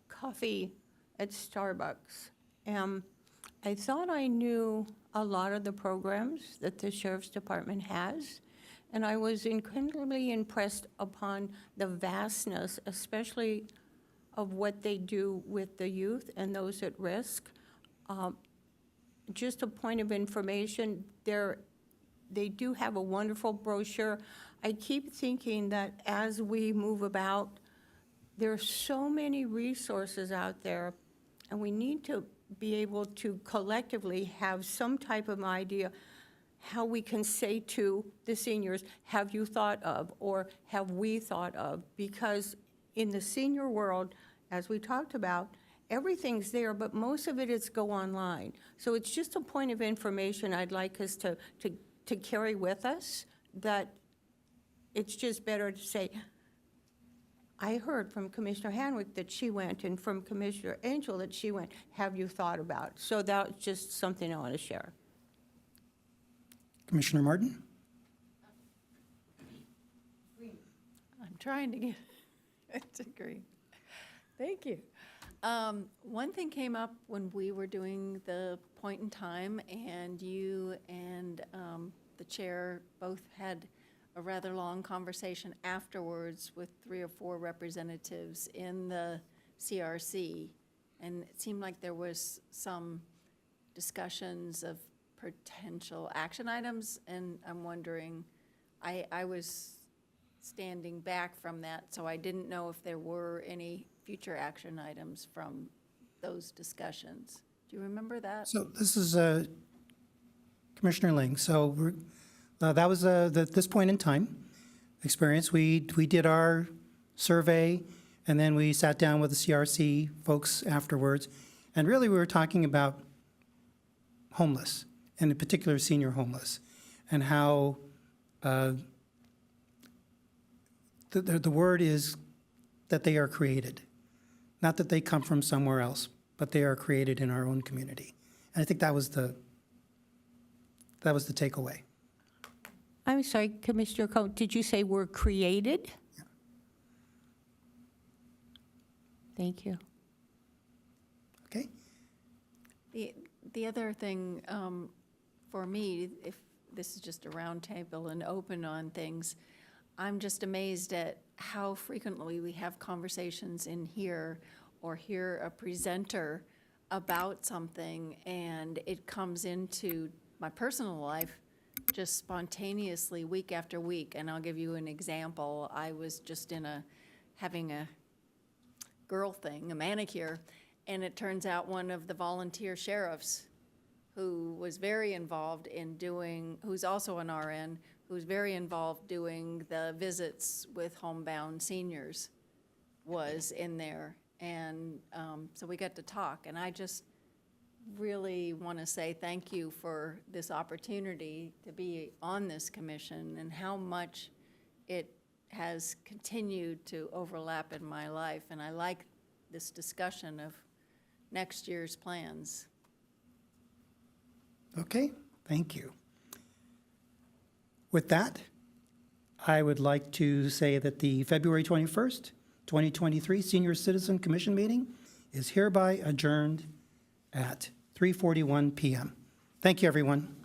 coffee at Starbucks. I thought I knew a lot of the programs that the Sheriff's Department has, and I was incredibly impressed upon the vastness, especially of what they do with the youth and those at risk. Just a point of information, they do have a wonderful brochure. I keep thinking that as we move about, there are so many resources out there, and we need to be able to collectively have some type of idea. how we can say to the seniors, have you thought of, or have we thought of? Because in the senior world, as we talked about, everything's there, but most of it is go online. So it's just a point of information I'd like us to carry with us, that it's just better to say, I heard from Commissioner Hanwick that she went, and from Commissioner Angel that she went. Have you thought about? So that's just something I want to share. Commissioner Martin? I'm trying to get it to green. Thank you. One thing came up when we were doing the point in time, and you and the chair both had a rather long conversation afterwards with 3 or 4 representatives in the CRC, and it seemed like there was some discussions of potential action items, and I'm wondering, I was standing back from that, so I didn't know if there were any future action items from those discussions. Do you remember that? So this is Commissioner Ling. So that was this point in time experience. We did our survey, and then we sat down with the CRC folks afterwards, and really we were talking about homeless, and in particular senior homeless, and how the word is that they are created. Not that they come from somewhere else, but they are created in our own community. And I think that was the takeaway. I'm sorry, Commissioner Coe, did you say we're created? Yeah. Thank you. Okay? The other thing for me, if this is just a round table and open on things, I'm just amazed at how frequently we have conversations in here or hear a presenter about something, and it comes into my personal life just spontaneously week after week. And I'll give you an example. I was just having a girl thing, a manicure, and it turns out one of the volunteer sheriffs who was very involved in who's also an RN, who's very involved doing the visits with homebound seniors, was in there. And so we got to talk, and I just really want to say thank you for this opportunity to be on this commission and how much it has continued to overlap in my life. And I like this discussion of next year's plans. Okay, thank you. With that, I would like to say that the February 21st, 2023 Senior Citizen Commission meeting is hereby adjourned at 3:41 p.m. Thank you, everyone.